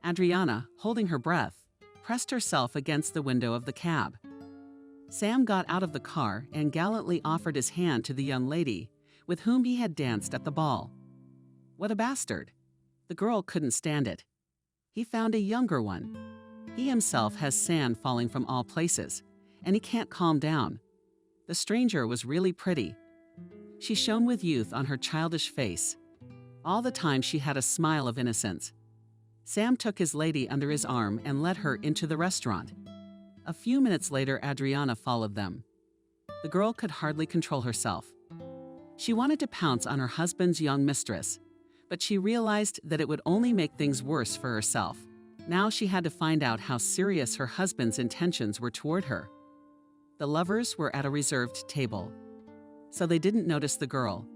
Adriana, holding her breath, pressed herself against the window of the cab. Sam got out of the car and gallantly offered his hand to the young lady with whom he had danced at the ball. What a bastard! The girl couldn't stand it. He found a younger one. He himself has sand falling from all places, and he can't calm down. The stranger was really pretty. She shone with youth on her childish face. All the time she had a smile of innocence. Sam took his lady under his arm and led her into the restaurant. A few minutes later, Adriana followed them. The girl could hardly control herself. She wanted to pounce on her husband's young mistress, but she realized that it would only make things worse for herself. Now she had to find out how serious her husband's intentions were toward her. The lovers were at a reserved table, so they didn't notice the girl.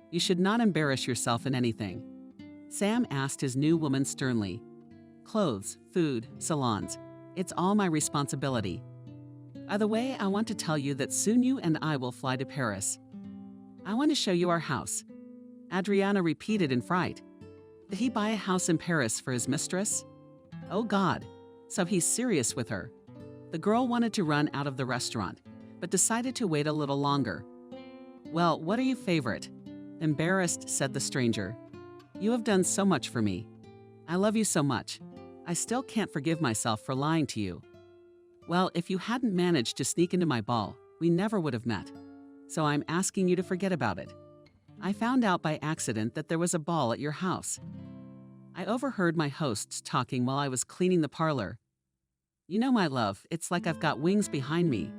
You should not embarrass yourself in anything. Sam asked his new woman sternly. Clothes, food, salons. It's all my responsibility. By the way, I want to tell you that soon you and I will fly to Paris. I want to show you our house. Adriana repeated in fright. Did he buy a house in Paris for his mistress? Oh God, so he's serious with her. The girl wanted to run out of the restaurant, but decided to wait a little longer. Well, what are you favorite? Embarrassed, said the stranger. You have done so much for me. I love you so much. I still can't forgive myself for lying to you. Well, if you hadn't managed to sneak into my ball, we never would have met. So I'm asking you to forget about it. I found out by accident that there was a ball at your house. I overheard my hosts talking while I was cleaning the parlor. You know, my love, it's like I've got wings behind me.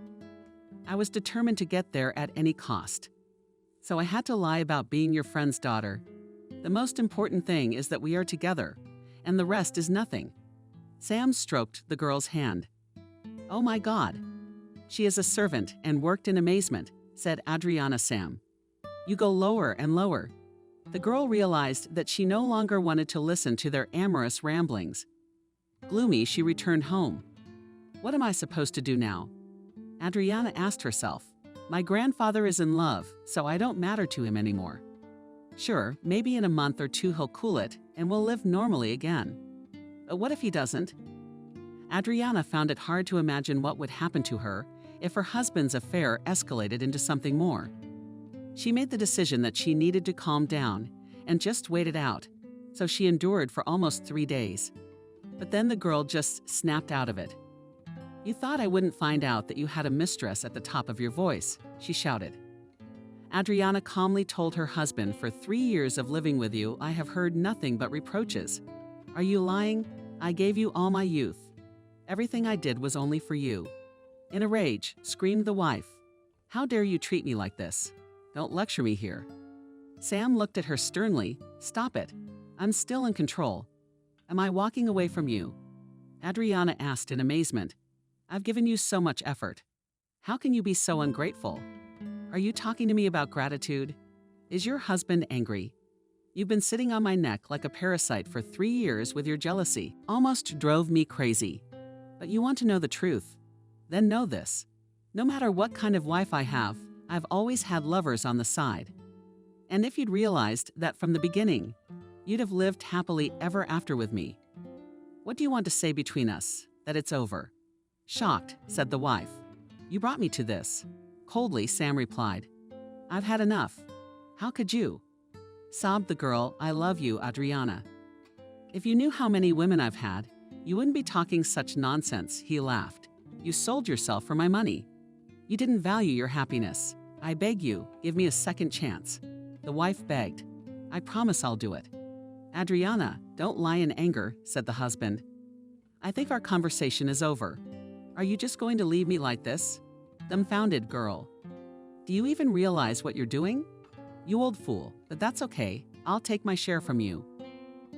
I was determined to get there at any cost. So I had to lie about being your friend's daughter. The most important thing is that we are together, and the rest is nothing. Sam stroked the girl's hand. Oh my God. She is a servant and worked in amazement, said Adriana. Sam. You go lower and lower. The girl realized that she no longer wanted to listen to their amorous ramblings. Gloomy, she returned home. What am I supposed to do now? Adriana asked herself. My grandfather is in love, so I don't matter to him anymore. Sure, maybe in a month or two he'll cool it, and we'll live normally again. But what if he doesn't? Adriana found it hard to imagine what would happen to her if her husband's affair escalated into something more. She made the decision that she needed to calm down and just wait it out, so she endured for almost 3 days. But then the girl just snapped out of it. "You thought I wouldn't find out that you had a mistress at the top of your voice," she shouted. Adriana calmly told her husband, "For 3 years of living with you, I have heard nothing but reproaches. Are you lying? I gave you all my youth. Everything I did was only for you." In a rage, screamed the wife, "How dare you treat me like this? Don't lecture me here." Sam looked at her sternly. "Stop it. I'm still in control. Am I walking away from you?" Adriana asked in amazement. "I've given you so much effort. How can you be so ungrateful? Are you talking to me about gratitude? Is your husband angry? You've been sitting on my neck like a parasite for 3 years with your jealousy. Almost drove me crazy. But you want to know the truth? Then know this. No matter what kind of wife I have, I've always had lovers on the side. And if you'd realized that from the beginning, you'd have lived happily ever after with me. What do you want to say between us? That it's over?" Shocked, said the wife. "You brought me to this." Coldly, Sam replied, "I've had enough. How could you?" Sobbed the girl. "I love you, Adriana. If you knew how many women I've had, you wouldn't be talking such nonsense," he laughed. "You sold yourself for my money. You didn't value your happiness. I beg you, give me a second chance." The wife begged. "I promise I'll do it." "Adriana, don't lie in anger," said the husband. "I think our conversation is over. Are you just going to leave me like this? Dumbfounded girl. Do you even realize what you're doing? You old fool, but that's okay. I'll take my share from you.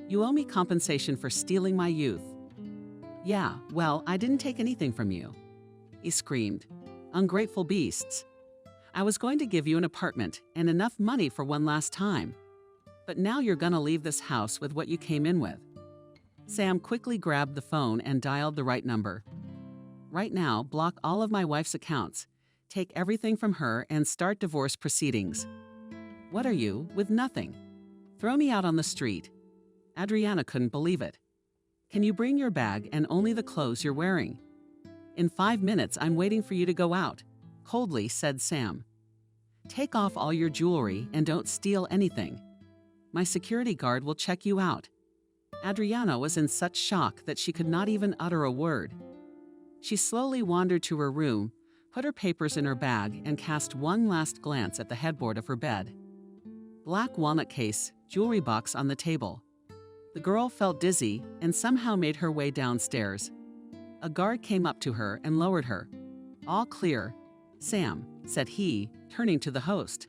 You owe me compensation for stealing my youth." "Yeah, well, I didn't take anything from you," he screamed. "Ungrateful beasts. I was going to give you an apartment and enough money for one last time. But now you're gonna leave this house with what you came in with." Sam quickly grabbed the phone and dialed the right number. "Right now, block all of my wife's accounts, take everything from her, and start divorce proceedings." "What are you, with nothing? Throw me out on the street." Adriana couldn't believe it. "Can you bring your bag and only the clothes you're wearing?" "In 5 minutes, I'm waiting for you to go out," coldly said Sam. "Take off all your jewelry and don't steal anything. My security guard will check you out." Adriana was in such shock that she could not even utter a word. She slowly wandered to her room, put her papers in her bag, and cast one last glance at the headboard of her bed. Black walnut case, jewelry box on the table. The girl felt dizzy and somehow made her way downstairs. A guard came up to her and lowered her. "All clear, Sam," said he, turning to the host.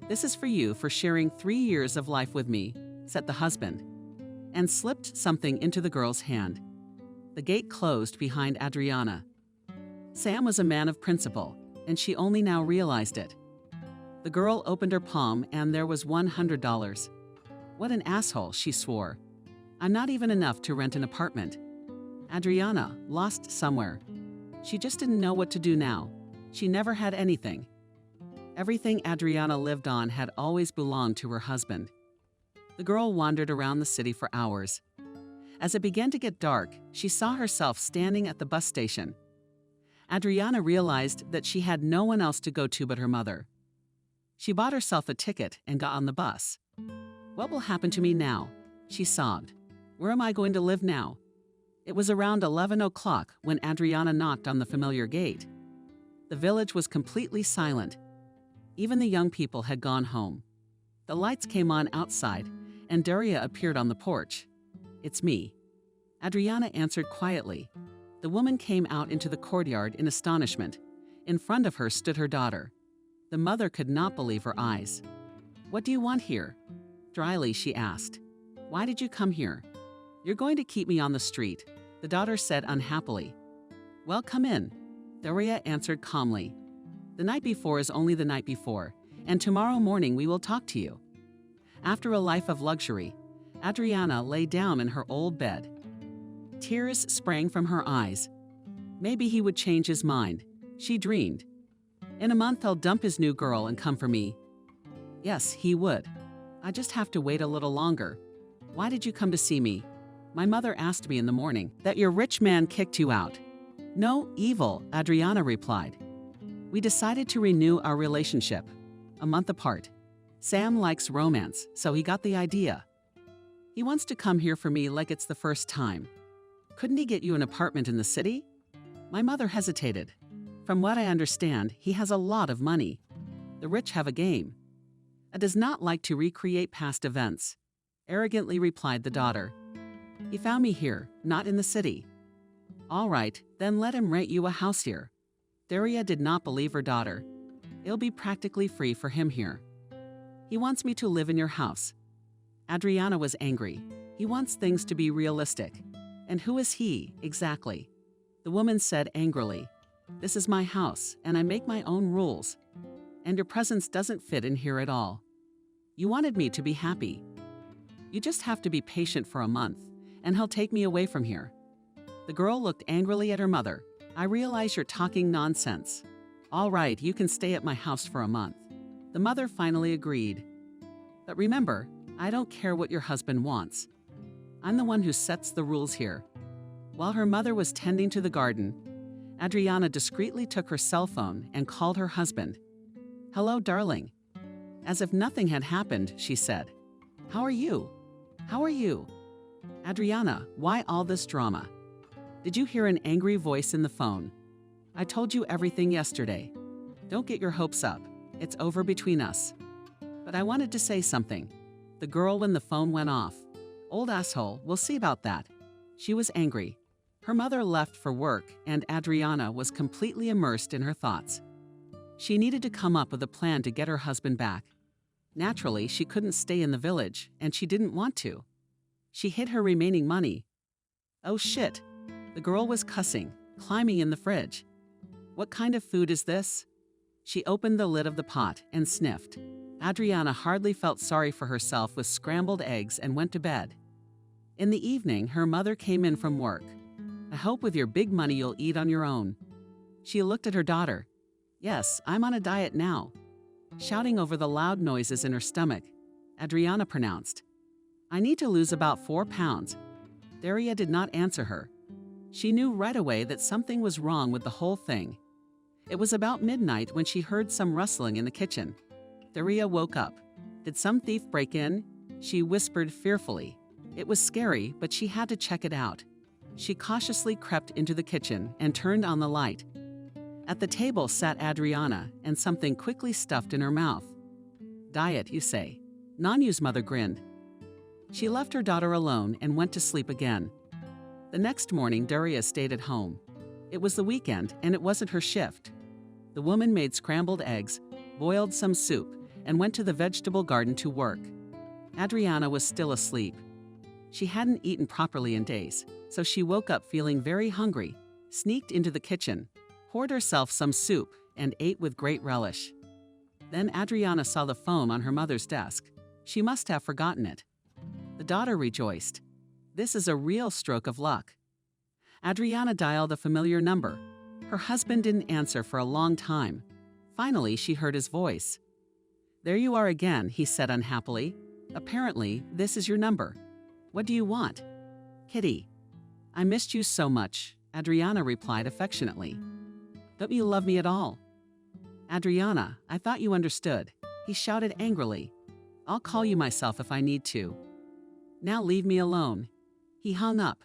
"This is for you for sharing 3 years of life with me," said the husband, and slipped something into the girl's hand. The gate closed behind Adriana. Sam was a man of principle, and she only now realized it. The girl opened her palm and there was $100. "What an asshole," she swore. "I'm not even enough to rent an apartment." Adriana, lost somewhere. She just didn't know what to do now. She never had anything. Everything Adriana lived on had always belonged to her husband. The girl wandered around the city for hours. As it began to get dark, she saw herself standing at the bus station. Adriana realized that she had no one else to go to but her mother. She bought herself a ticket and got on the bus. "What will happen to me now?" she sobbed. "Where am I going to live now?" It was around 11 o'clock when Adriana knocked on the familiar gate. The village was completely silent. Even the young people had gone home. The lights came on outside, and Daria appeared on the porch. "It's me." Adriana answered quietly. The woman came out into the courtyard in astonishment. In front of her stood her daughter. The mother could not believe her eyes. "What do you want here?" Dryly, she asked. "Why did you come here?" "You're going to keep me on the street," the daughter said unhappily. "Well, come in," Daria answered calmly. "The night before is only the night before, and tomorrow morning we will talk to you." After a life of luxury, Adriana lay down in her old bed. Tears sprang from her eyes. Maybe he would change his mind, she dreamed. "In a month he'll dump his new girl and come for me." Yes, he would. "I just have to wait a little longer." "Why did you come to see me?" "My mother asked me in the morning that your rich man kicked you out." "No, evil," Adriana replied. "We decided to renew our relationship. a month apart. Sam likes romance, so he got the idea. He wants to come here for me like it's the first time. Couldn't he get you an apartment in the city? My mother hesitated. From what I understand, he has a lot of money. The rich have a game. I does not like to recreate past events, arrogantly replied the daughter. He found me here, not in the city. All right, then let him rent you a house here. Daria did not believe her daughter. It'll be practically free for him here. He wants me to live in your house. Adriana was angry. He wants things to be realistic. And who is he, exactly? The woman said angrily, This is my house, and I make my own rules. And your presence doesn't fit in here at all. You wanted me to be happy. You just have to be patient for a month, and he'll take me away from here. The girl looked angrily at her mother. I realize you're talking nonsense. All right, you can stay at my house for a month. The mother finally agreed. But remember, I don't care what your husband wants. I'm the one who sets the rules here. While her mother was tending to the garden, Adriana discreetly took her cell phone and called her husband. Hello, darling. As if nothing had happened, she said. How are you? How are you? Adriana, why all this drama? Did you hear an angry voice in the phone? I told you everything yesterday. Don't get your hopes up. It's over between us. But I wanted to say something. The girl when the phone went off. Old asshole, we'll see about that. She was angry. Her mother left for work, and Adriana was completely immersed in her thoughts. She needed to come up with a plan to get her husband back. Naturally, she couldn't stay in the village, and she didn't want to. She hid her remaining money. Oh shit! The girl was cussing, climbing in the fridge. What kind of food is this? She opened the lid of the pot and sniffed. Adriana hardly felt sorry for herself with scrambled eggs and went to bed. In the evening, her mother came in from work. I hope with your big money you'll eat on your own. She looked at her daughter. Yes, I'm on a diet now. Shouting over the loud noises in her stomach, Adriana pronounced, I need to lose about 4 pounds. Daria did not answer her. She knew right away that something was wrong with the whole thing. It was about midnight when she heard some rustling in the kitchen. Daria woke up. Did some thief break in? She whispered fearfully. It was scary, but she had to check it out. She cautiously crept into the kitchen and turned on the light. At the table sat Adriana and something quickly stuffed in her mouth. Diet, you say? Nanu's mother grinned. She left her daughter alone and went to sleep again. The next morning, Daria stayed at home. It was the weekend and it wasn't her shift. The woman made scrambled eggs, boiled some soup, and went to the vegetable garden to work. Adriana was still asleep. She hadn't eaten properly in days, so she woke up feeling very hungry, sneaked into the kitchen, poured herself some soup, and ate with great relish. Then Adriana saw the phone on her mother's desk. She must have forgotten it. The daughter rejoiced. This is a real stroke of luck. Adriana dialed a familiar number. Her husband didn't answer for a long time. Finally, she heard his voice. There you are again, he said unhappily. Apparently, this is your number. What do you want? Kitty. I missed you so much, Adriana replied affectionately. Don't you love me at all? Adriana, I thought you understood. He shouted angrily. I'll call you myself if I need to. Now leave me alone. He hung up.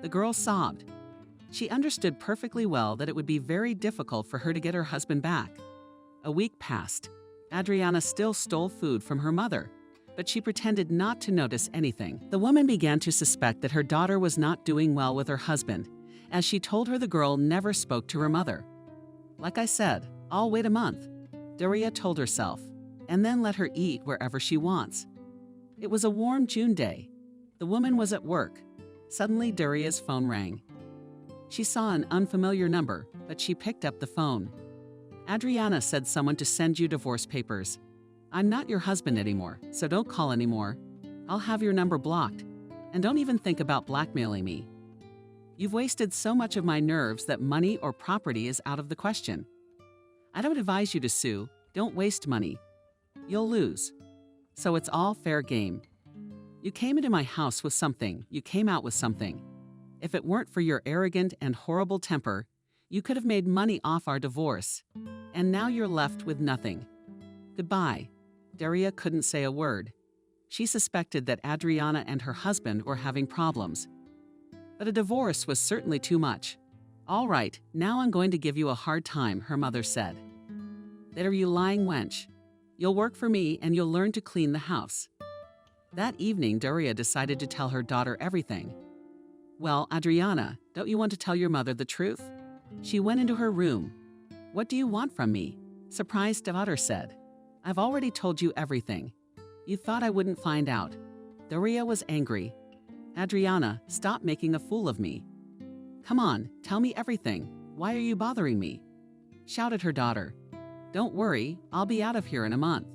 The girl sobbed. She understood perfectly well that it would be very difficult for her to get her husband back. A week passed. Adriana still stole food from her mother, but she pretended not to notice anything. The woman began to suspect that her daughter was not doing well with her husband, as she told her the girl never spoke to her mother. Like I said, I'll wait a month, Daria told herself, and then let her eat wherever she wants. It was a warm June day. The woman was at work. Suddenly, Daria's phone rang. She saw an unfamiliar number, but she picked up the phone. Adriana said someone to send you divorce papers. I'm not your husband anymore, so don't call anymore. I'll have your number blocked. And don't even think about blackmailing me. You've wasted so much of my nerves that money or property is out of the question. I don't advise you to sue. Don't waste money. You'll lose. So it's all fair game. You came into my house with something. You came out with something. If it weren't for your arrogant and horrible temper, you could have made money off our divorce. And now you're left with nothing. Goodbye. Daria couldn't say a word. She suspected that Adriana and her husband were having problems. But a divorce was certainly too much. All right, now I'm going to give you a hard time, her mother said. There you lying wench. You'll work for me and you'll learn to clean the house. That evening, Daria decided to tell her daughter everything. Well, Adriana, don't you want to tell your mother the truth? She went into her room. What do you want from me? Surprised daughter said. I've already told you everything. You thought I wouldn't find out. Daria was angry. Adriana, stop making a fool of me. Come on, tell me everything. Why are you bothering me? Shouted her daughter. Don't worry, I'll be out of here in a month.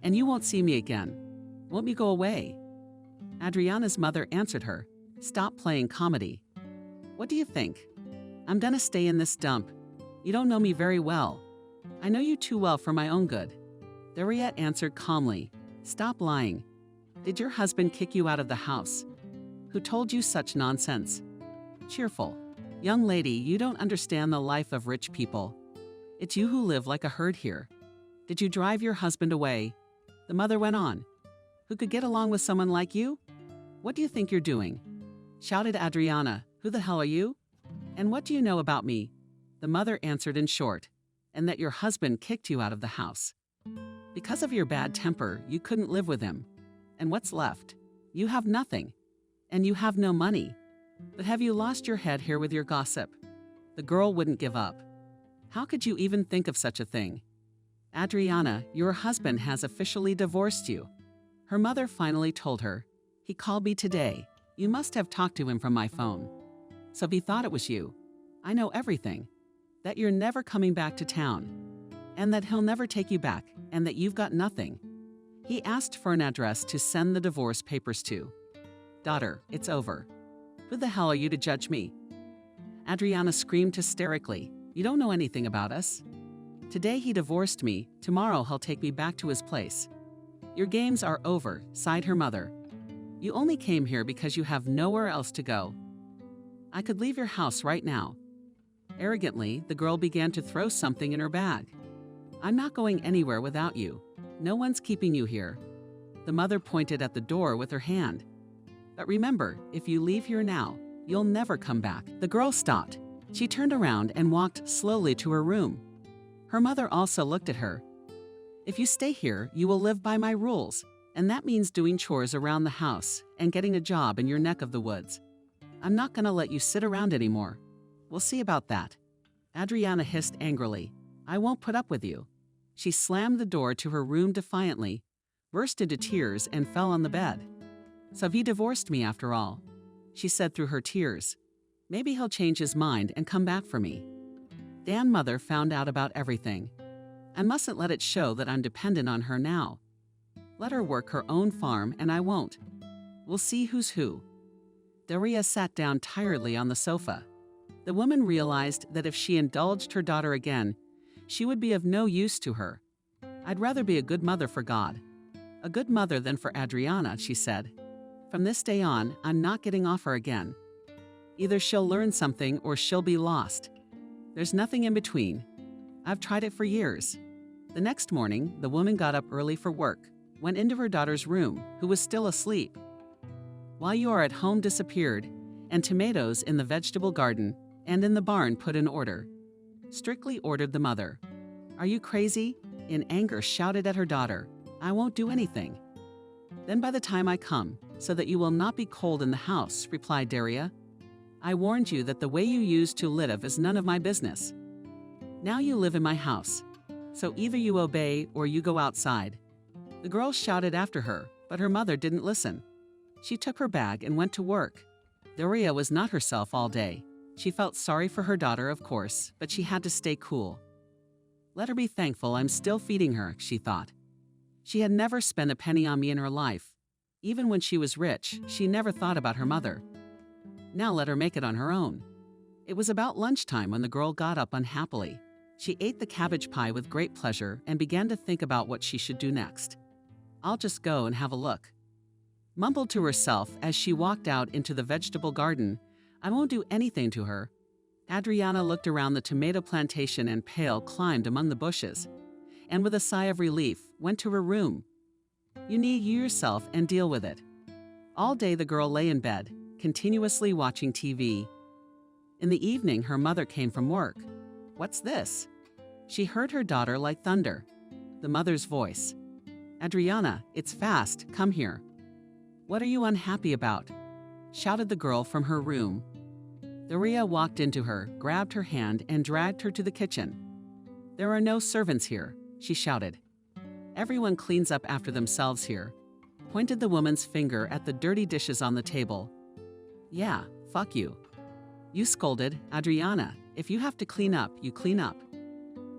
And you won't see me again. Won't you go away? Adriana's mother answered her. Stop playing comedy. What do you think? I'm gonna stay in this dump. You don't know me very well. I know you too well for my own good. Daria answered calmly. Stop lying. Did your husband kick you out of the house? Who told you such nonsense? Cheerful. Young lady, you don't understand the life of rich people. It's you who live like a herd here. Did you drive your husband away? The mother went on. Who could get along with someone like you? What do you think you're doing? Shouted Adriana. Who the hell are you? And what do you know about me? The mother answered in short. And that your husband kicked you out of the house. Because of your bad temper, you couldn't live with him. And what's left? You have nothing. And you have no money. But have you lost your head here with your gossip? The girl wouldn't give up. How could you even think of such a thing? Adriana, your husband has officially divorced you. Her mother finally told her. He called me today. You must have talked to him from my phone. So he thought it was you. I know everything. That you're never coming back to town. And that he'll never take you back, and that you've got nothing. He asked for an address to send the divorce papers to. Daughter, it's over. Who the hell are you to judge me? Adriana screamed hysterically. You don't know anything about us. Today he divorced me, tomorrow he'll take me back to his place. Your games are over, sighed her mother. You only came here because you have nowhere else to go. I could leave your house right now. Arrogantly, the girl began to throw something in her bag. I'm not going anywhere without you. No one's keeping you here. The mother pointed at the door with her hand. But remember, if you leave here now, you'll never come back. The girl stopped. She turned around and walked slowly to her room. Her mother also looked at her. If you stay here, you will live by my rules, and that means doing chores around the house and getting a job in your neck of the woods. I'm not going to let you sit around anymore. We'll see about that. Adriana hissed angrily. I won't put up with you. She slammed the door to her room defiantly, burst into tears, and fell on the bed. So he divorced me after all, she said through her tears. Maybe he'll change his mind and come back for me. Dan mother found out about everything. I mustn't let it show that I'm dependent on her now. Let her work her own farm and I won't. We'll see who's who. Daria sat down tiredly on the sofa. The woman realized that if she indulged her daughter again, she would be of no use to her. I'd rather be a good mother for God. A good mother than for Adriana, she said. From this day on, I'm not getting off her again. Either she'll learn something or she'll be lost. There's nothing in between. I've tried it for years. The next morning, the woman got up early for work, went into her daughter's room, who was still asleep. While you are at home disappeared, and tomatoes in the vegetable garden and in the barn put in order. Strictly ordered the mother. Are you crazy? In anger shouted at her daughter. I won't do anything. Then by the time I come, so that you will not be cold in the house, replied Daria. I warned you that the way you used to live is none of my business. Now you live in my house, so either you obey or you go outside. The girl shouted after her, but her mother didn't listen. She took her bag and went to work. Daria was not herself all day. She felt sorry for her daughter, of course, but she had to stay cool. Let her be thankful I'm still feeding her, she thought. She had never spent a penny on me in her life. Even when she was rich, she never thought about her mother. Now let her make it on her own. It was about lunchtime when the girl got up unhappily. She ate the cabbage pie with great pleasure and began to think about what she should do next. I'll just go and have a look. Mumbled to herself as she walked out into the vegetable garden, I won't do anything to her. Adriana looked around the tomato plantation and pale climbed among the bushes. and with a sigh of relief, went to her room. You need you yourself and deal with it. All day the girl lay in bed, continuously watching TV. In the evening, her mother came from work. What's this? She heard her daughter like thunder. The mother's voice. Adriana, it's fast, come here. What are you unhappy about? Shouted the girl from her room. Daria walked into her, grabbed her hand, and dragged her to the kitchen. There are no servants here, she shouted. Everyone cleans up after themselves here. Pointed the woman's finger at the dirty dishes on the table. Yeah, fuck you. You scolded, Adriana, if you have to clean up, you clean up.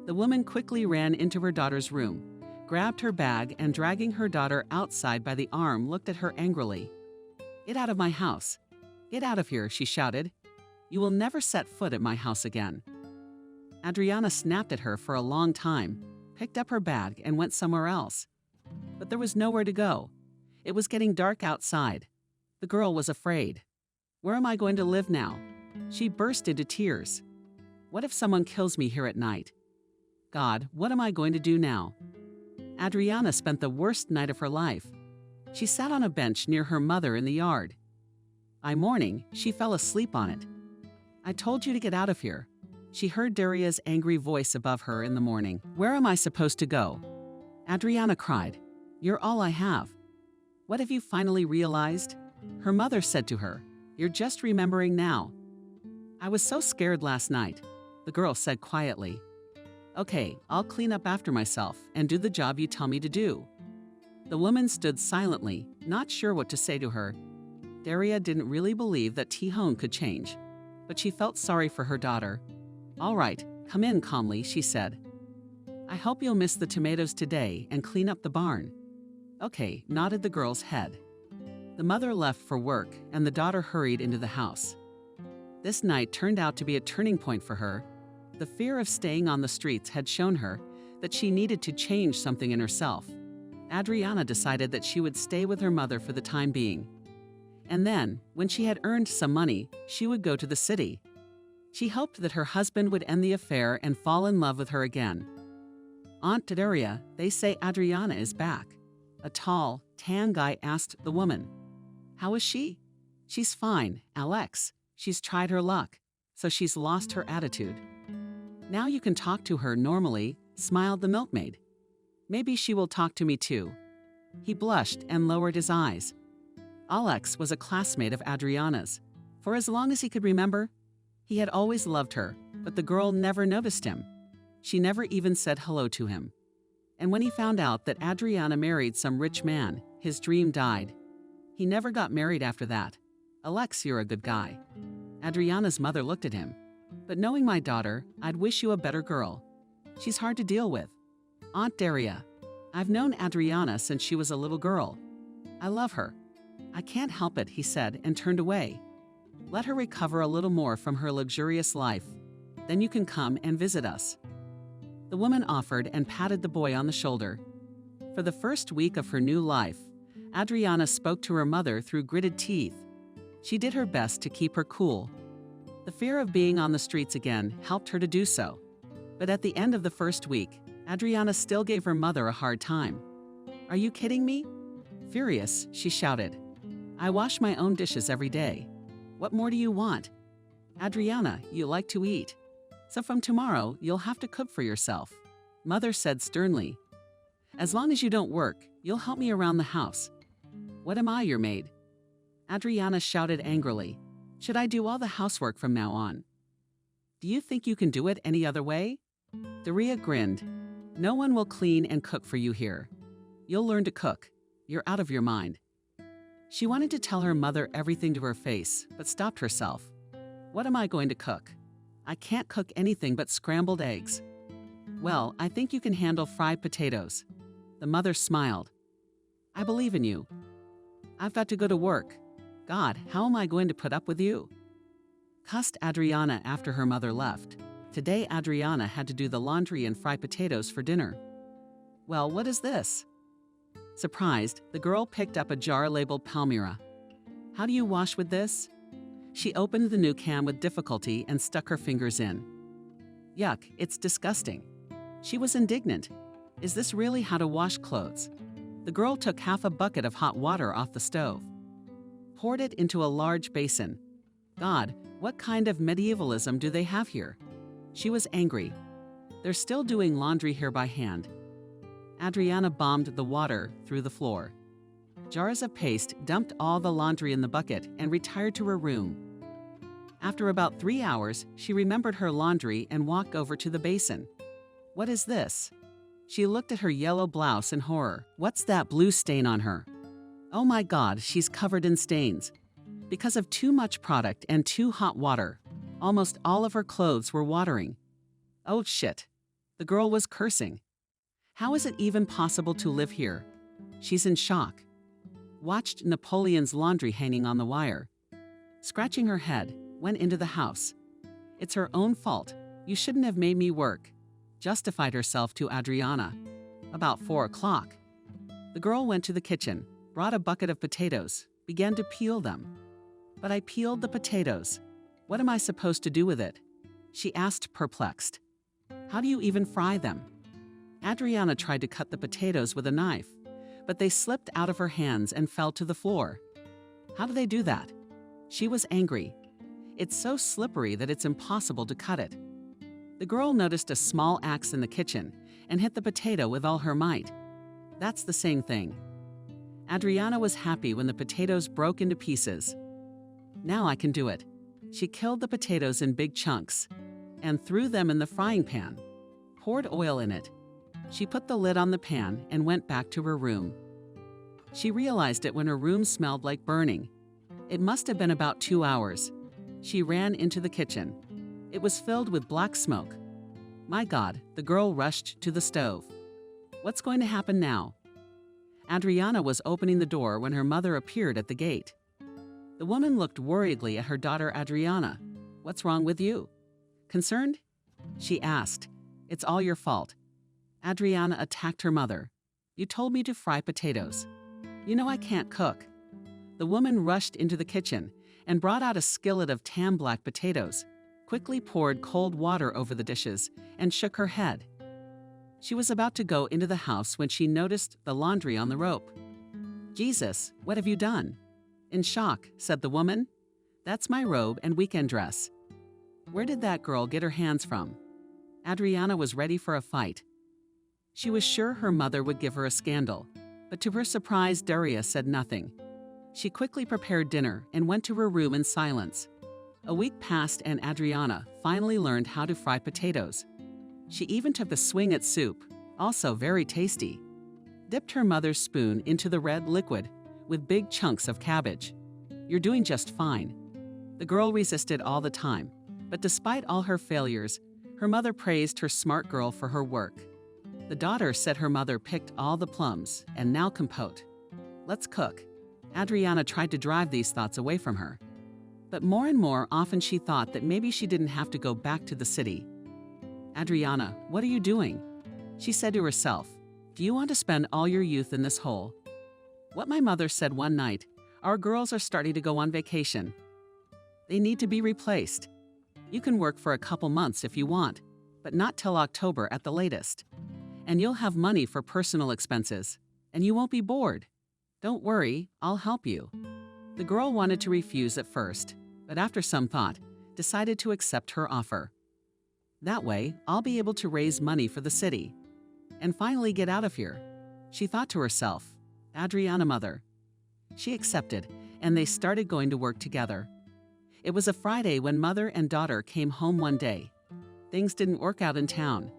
The woman quickly ran into her daughter's room, grabbed her bag, and dragging her daughter outside by the arm, looked at her angrily. Get out of my house. Get out of here, she shouted. You will never set foot at my house again. Adriana snapped at her for a long time, picked up her bag, and went somewhere else. But there was nowhere to go. It was getting dark outside. The girl was afraid. Where am I going to live now? She burst into tears. What if someone kills me here at night? God, what am I going to do now? Adriana spent the worst night of her life. She sat on a bench near her mother in the yard. By morning, she fell asleep on it. I told you to get out of here. She heard Daria's angry voice above her in the morning. Where am I supposed to go? Adriana cried. You're all I have. What have you finally realized? Her mother said to her. You're just remembering now. I was so scared last night, the girl said quietly. Okay, I'll clean up after myself and do the job you tell me to do. The woman stood silently, not sure what to say to her. Daria didn't really believe that Tijon could change, but she felt sorry for her daughter. All right, come in calmly, she said. I hope you'll miss the tomatoes today and clean up the barn. Okay, nodded the girl's head. The mother left for work and the daughter hurried into the house. This night turned out to be a turning point for her. The fear of staying on the streets had shown her that she needed to change something in herself. Adriana decided that she would stay with her mother for the time being. And then, when she had earned some money, she would go to the city. She hoped that her husband would end the affair and fall in love with her again. Aunt Daria, they say Adriana is back. A tall, tan guy asked the woman. How is she? She's fine, Alex. She's tried her luck, so she's lost her attitude. Now you can talk to her normally, smiled the milkmaid. Maybe she will talk to me too. He blushed and lowered his eyes. Alex was a classmate of Adriana's. For as long as he could remember, he had always loved her, but the girl never noticed him. She never even said hello to him. And when he found out that Adriana married some rich man, his dream died. He never got married after that. Alex, you're a good guy. Adriana's mother looked at him. But knowing my daughter, I'd wish you a better girl. She's hard to deal with. Aunt Daria, I've known Adriana since she was a little girl. I love her. I can't help it, he said, and turned away. Let her recover a little more from her luxurious life. Then you can come and visit us. The woman offered and patted the boy on the shoulder. For the first week of her new life, Adriana spoke to her mother through gritted teeth. She did her best to keep her cool. The fear of being on the streets again helped her to do so. But at the end of the first week, Adriana still gave her mother a hard time. Are you kidding me? Furious, she shouted. I wash my own dishes every day. What more do you want? Adriana, you like to eat. So from tomorrow, you'll have to cook for yourself. Mother said sternly. As long as you don't work, you'll help me around the house. What am I, your maid? Adriana shouted angrily. Should I do all the housework from now on? Do you think you can do it any other way? Daria grinned. No one will clean and cook for you here. You'll learn to cook. You're out of your mind. She wanted to tell her mother everything to her face, but stopped herself. What am I going to cook? I can't cook anything but scrambled eggs. Well, I think you can handle fried potatoes. The mother smiled. I believe in you. I've got to go to work. God, how am I going to put up with you? Cussed Adriana after her mother left. Today Adriana had to do the laundry and fry potatoes for dinner. Well, what is this? Surprised, the girl picked up a jar labeled Palmyra. How do you wash with this? She opened the new can with difficulty and stuck her fingers in. Yuck, it's disgusting. She was indignant. Is this really how to wash clothes? The girl took half a bucket of hot water off the stove, poured it into a large basin. God, what kind of medievalism do they have here? She was angry. They're still doing laundry here by hand. Adriana bombed the water through the floor. Jars of paste dumped all the laundry in the bucket and retired to her room. After about 3 hours, she remembered her laundry and walked over to the basin. What is this? She looked at her yellow blouse in horror. What's that blue stain on her? Oh my God, she's covered in stains. Because of too much product and too hot water, almost all of her clothes were watering. Oh shit. The girl was cursing. How is it even possible to live here? She's in shock. Watched Napoleon's laundry hanging on the wire. Scratching her head, went into the house. It's her own fault. You shouldn't have made me work. Justified herself to Adriana. About 4 o'clock. The girl went to the kitchen, brought a bucket of potatoes, began to peel them. But I peeled the potatoes. What am I supposed to do with it? She asked, perplexed. How do you even fry them? Adriana tried to cut the potatoes with a knife, but they slipped out of her hands and fell to the floor. How do they do that? She was angry. It's so slippery that it's impossible to cut it. The girl noticed a small axe in the kitchen and hit the potato with all her might. That's the same thing. Adriana was happy when the potatoes broke into pieces. Now I can do it. She killed the potatoes in big chunks and threw them in the frying pan, poured oil in it. She put the lid on the pan and went back to her room. She realized it when her room smelled like burning. It must have been about 2 hours. She ran into the kitchen. It was filled with black smoke. My God, the girl rushed to the stove. What's going to happen now? Adriana was opening the door when her mother appeared at the gate. The woman looked worriedly at her daughter Adriana. What's wrong with you? Concerned? She asked. It's all your fault. Adriana attacked her mother. You told me to fry potatoes. You know I can't cook. The woman rushed into the kitchen and brought out a skillet of tan black potatoes, quickly poured cold water over the dishes, and shook her head. She was about to go into the house when she noticed the laundry on the rope. Jesus, what have you done? In shock, said the woman. That's my robe and weekend dress. Where did that girl get her hands from? Adriana was ready for a fight. She was sure her mother would give her a scandal, but to her surprise, Daria said nothing. She quickly prepared dinner and went to her room in silence. A week passed and Adriana finally learned how to fry potatoes. She even took a swing at soup, also very tasty. Dipped her mother's spoon into the red liquid with big chunks of cabbage. You're doing just fine. The girl resisted all the time, but despite all her failures, her mother praised her smart girl for her work. The daughter said her mother picked all the plums and now compote. Let's cook. Adriana tried to drive these thoughts away from her. But more and more often she thought that maybe she didn't have to go back to the city. Adriana, what are you doing? She said to herself, do you want to spend all your youth in this hole? What my mother said one night, our girls are starting to go on vacation. They need to be replaced. You can work for a couple months if you want, but not till October at the latest. And you'll have money for personal expenses, and you won't be bored. Don't worry, I'll help you. The girl wanted to refuse at first, but after some thought, decided to accept her offer. That way, I'll be able to raise money for the city and finally get out of here. She thought to herself, Adriana mother. She accepted, and they started going to work together. It was a Friday when mother and daughter came home one day. Things didn't work out in town.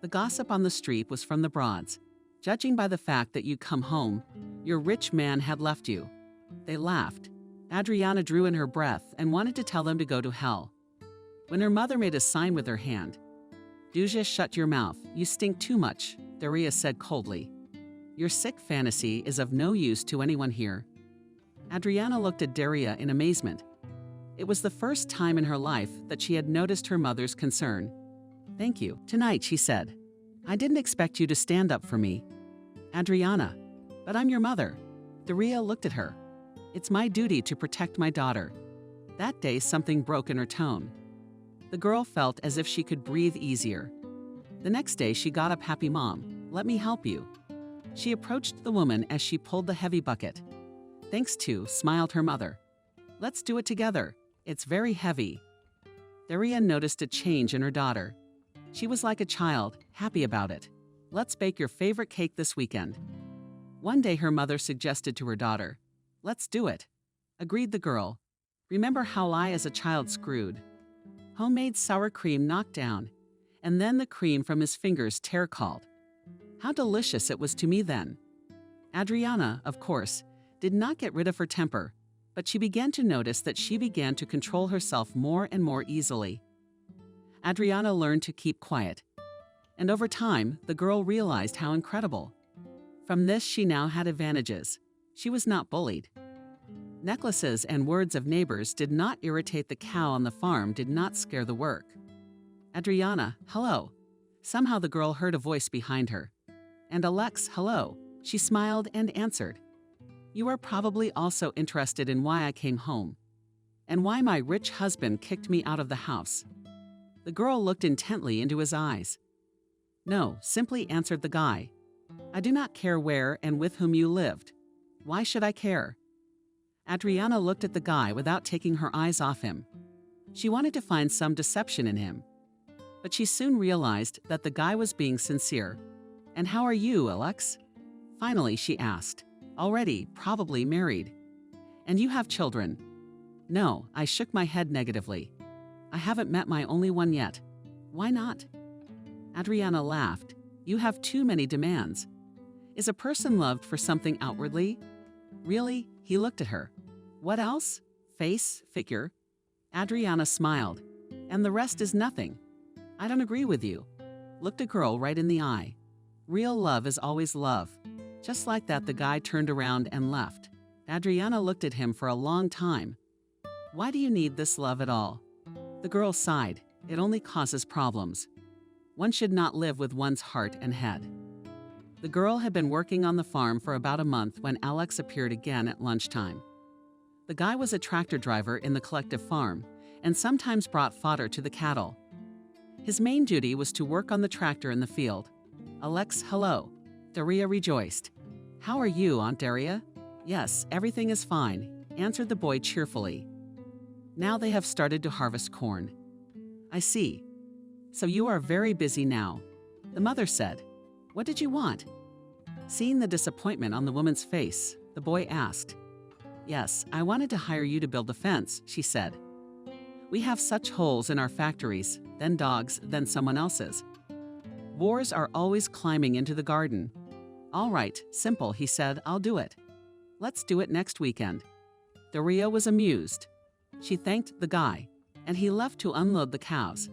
The gossip on the street was from the Broads. Judging by the fact that you'd come home, your rich man had left you. They laughed. Adriana drew in her breath and wanted to tell them to go to hell. When her mother made a sign with her hand, Duja, shut your mouth, you stink too much, Daria said coldly. Your sick fantasy is of no use to anyone here. Adriana looked at Daria in amazement. It was the first time in her life that she had noticed her mother's concern. Thank you. Tonight, she said. I didn't expect you to stand up for me. Adriana, but I'm your mother. Daria looked at her. It's my duty to protect my daughter. That day, something broke in her tone. The girl felt as if she could breathe easier. The next day, she got up happy mom. Let me help you. She approached the woman as she pulled the heavy bucket. Thanks to, smiled her mother. Let's do it together. It's very heavy. Daria noticed a change in her daughter. She was like a child, happy about it. Let's bake your favorite cake this weekend. One day her mother suggested to her daughter, let's do it. Agreed the girl. Remember how I as a child screwed. Homemade sour cream knocked down, and then the cream from his fingers tear called. How delicious it was to me then. Adriana, of course, did not get rid of her temper, but she began to notice that she began to control herself more and more easily. Adriana learned to keep quiet, and over time, the girl realized how incredible. From this, she now had advantages. She was not bullied. Necklaces and words of neighbors did not irritate the cow on the farm, did not scare the work. Adriana, hello. Somehow the girl heard a voice behind her. And Alex, hello. She smiled and answered. You are probably also interested in why I came home, and why my rich husband kicked me out of the house. The girl looked intently into his eyes. No, simply answered the guy. I do not care where and with whom you lived. Why should I care? Adriana looked at the guy without taking her eyes off him. She wanted to find some deception in him, but she soon realized that the guy was being sincere. And how are you, Alex? Finally, she asked. Already, probably married. And you have children? No, I shook my head negatively. I haven't met my only one yet. Why not? Adriana laughed. You have too many demands. Is a person loved for something outwardly? Really? He looked at her. What else? Face, figure. Adriana smiled. And the rest is nothing. I don't agree with you. Looked a girl right in the eye. Real love is always love. Just like that, the guy turned around and left. Adriana looked at him for a long time. Why do you need this love at all? The girl sighed. It only causes problems. One should not live with one's heart and head. The girl had been working on the farm for about a month when Alex appeared again at lunchtime. The guy was a tractor driver in the collective farm and sometimes brought fodder to the cattle. His main duty was to work on the tractor in the field. Alex, hello. Daria rejoiced. How are you, Aunt Daria? Yes, everything is fine, answered the boy cheerfully. Now they have started to harvest corn. I see. So you are very busy now, the mother said. What did you want? Seeing the disappointment on the woman's face, the boy asked. Yes, I wanted to hire you to build a fence, she said. We have such holes in our factories, then dogs, then someone else's. Boars are always climbing into the garden. All right, simple, he said, I'll do it. Let's do it next weekend. Daria was amused. She thanked the guy, and he left to unload the cows.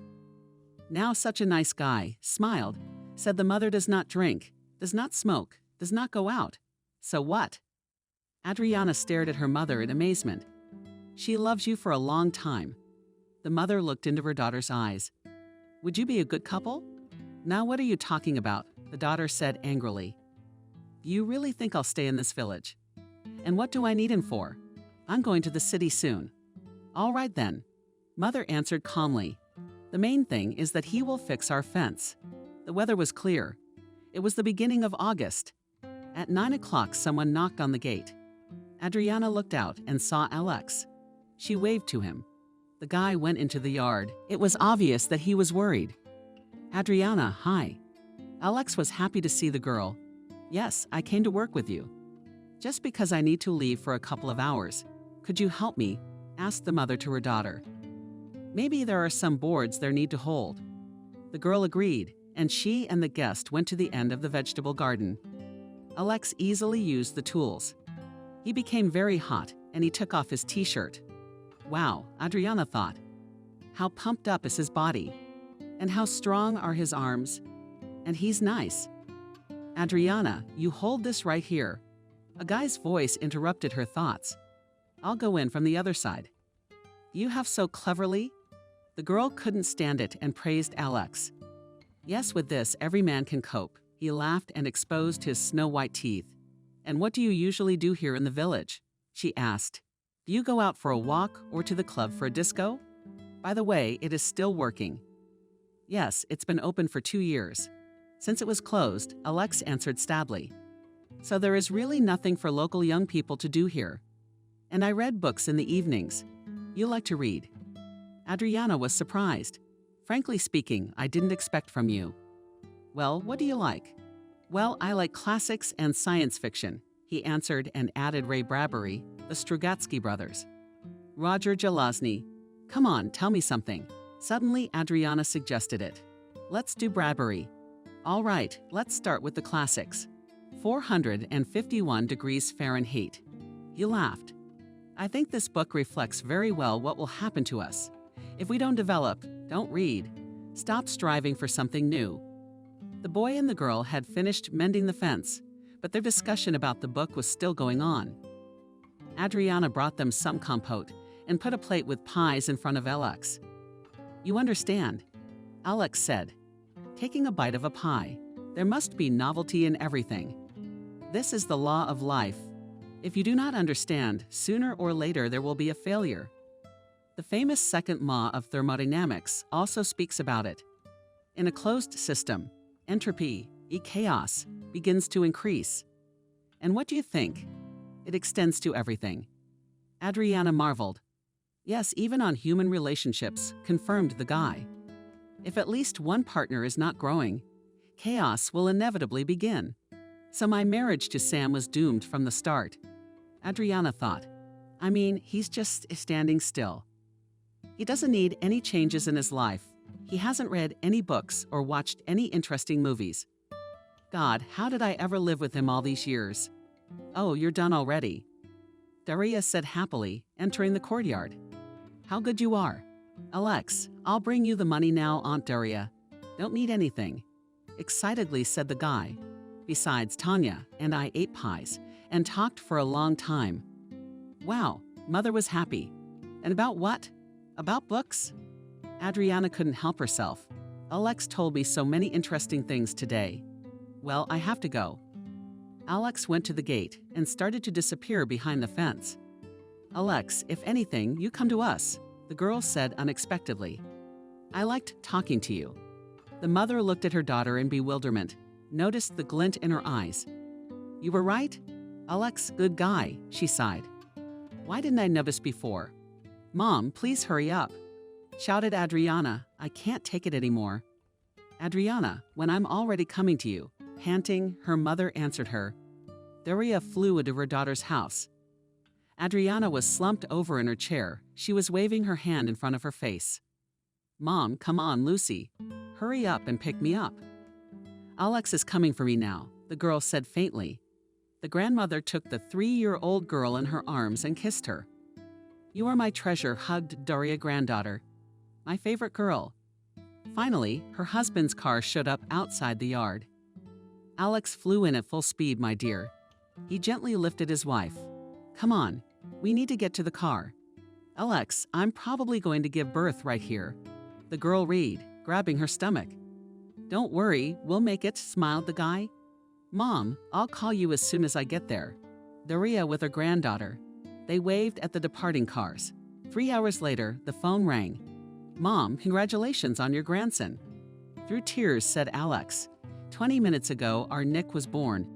Now such a nice guy, smiled, said the mother does not drink, does not smoke, does not go out. So what? Adriana stared at her mother in amazement. She loves you for a long time. The mother looked into her daughter's eyes. Would you be a good couple? Now what are you talking about? The daughter said angrily. You really think I'll stay in this village? And what do I need him for? I'm going to the city soon. All right then. Mother answered calmly. The main thing is that he will fix our fence. The weather was clear. It was the beginning of August. At 9 o'clock, someone knocked on the gate. Adriana looked out and saw Alex. She waved to him. The guy went into the yard. It was obvious that he was worried. Adriana, hi. Alex was happy to see the girl. Yes, I came to work with you. Just because I need to leave for a couple of hours. Could you help me? Asked the mother to her daughter. Maybe there are some boards there need to hold. The girl agreed, and she and the guest went to the end of the vegetable garden. Alex easily used the tools. He became very hot, and he took off his t-shirt. Wow, Adriana thought. How pumped up is his body, and how strong are his arms. And he's nice. Adriana, you hold this right here. A guy's voice interrupted her thoughts. I'll go in from the other side. You have so cleverly. The girl couldn't stand it and praised Alex. Yes, with this, every man can cope. He laughed and exposed his snow-white teeth. And what do you usually do here in the village? She asked. Do you go out for a walk or to the club for a disco? By the way, it is still working. Yes, it's been open for 2 years. Since it was closed, Alex answered sadly. So there is really nothing for local young people to do here. And I read books in the evenings. You like to read? Adriana was surprised. Frankly speaking, I didn't expect from you. Well, what do you like? Well, I like classics and science fiction, he answered and added Ray Bradbury, the Strugatsky brothers. Roger Zelazny. Come on, tell me something. Suddenly, Adriana suggested it. Let's do Bradbury. All right, let's start with the classics. 451 degrees Fahrenheit. He laughed. I think this book reflects very well what will happen to us. If we don't develop, don't read, stop striving for something new. The boy and the girl had finished mending the fence, but their discussion about the book was still going on. Adriana brought them some compote and put a plate with pies in front of Alex. You understand, Alex said, taking a bite of a pie. There must be novelty in everything. This is the law of life. If you do not understand, sooner or later there will be a failure. The famous second law of thermodynamics also speaks about it. In a closed system, entropy, chaos, begins to increase. And what do you think? It extends to everything. Adriana marveled. Yes, even on human relationships, confirmed the guy. If at least one partner is not growing, chaos will inevitably begin. So my marriage to Sam was doomed from the start. Adriana thought. I mean, he's just standing still. He doesn't need any changes in his life. He hasn't read any books or watched any interesting movies. God, how did I ever live with him all these years? Oh, you're done already, Daria said happily, entering the courtyard. How good you are. Alex, I'll bring you the money now, Aunt Daria. Don't need anything, excitedly said the guy. Besides, Tanya and I ate pies and talked for a long time. Wow, Mother was happy. And about what? About books? Adriana couldn't help herself. Alex told me so many interesting things today. Well, I have to go. Alex went to the gate and started to disappear behind the fence. Alex, if anything, you come to us, the girl said unexpectedly. I liked talking to you. The mother looked at her daughter in bewilderment, noticed the glint in her eyes. You were right? Alex, good guy, she sighed. Why didn't I notice before? Mom, please hurry up, shouted Adriana. I can't take it anymore. Adriana, when I'm already coming to you, panting, her mother answered her. Daria flew into her daughter's house. Adriana was slumped over in her chair. She was waving her hand in front of her face. Mom, come on, Lucy. Hurry up and pick me up. Alex is coming for me now, the girl said faintly. The grandmother took the 3-year-old girl in her arms and kissed her. You are my treasure, hugged Daria granddaughter. My favorite girl. Finally, her husband's car showed up outside the yard. Alex flew in at full speed, my dear. He gently lifted his wife. Come on, we need to get to the car. Alex, I'm probably going to give birth right here. The girl read, grabbing her stomach. Don't worry, we'll make it, smiled the guy. Mom, I'll call you as soon as I get there. Daria with her granddaughter. They waved at the departing cars. 3 hours later, the phone rang. Mom, congratulations on your grandson. Through tears, said Alex. 20 minutes ago, our Nick was born.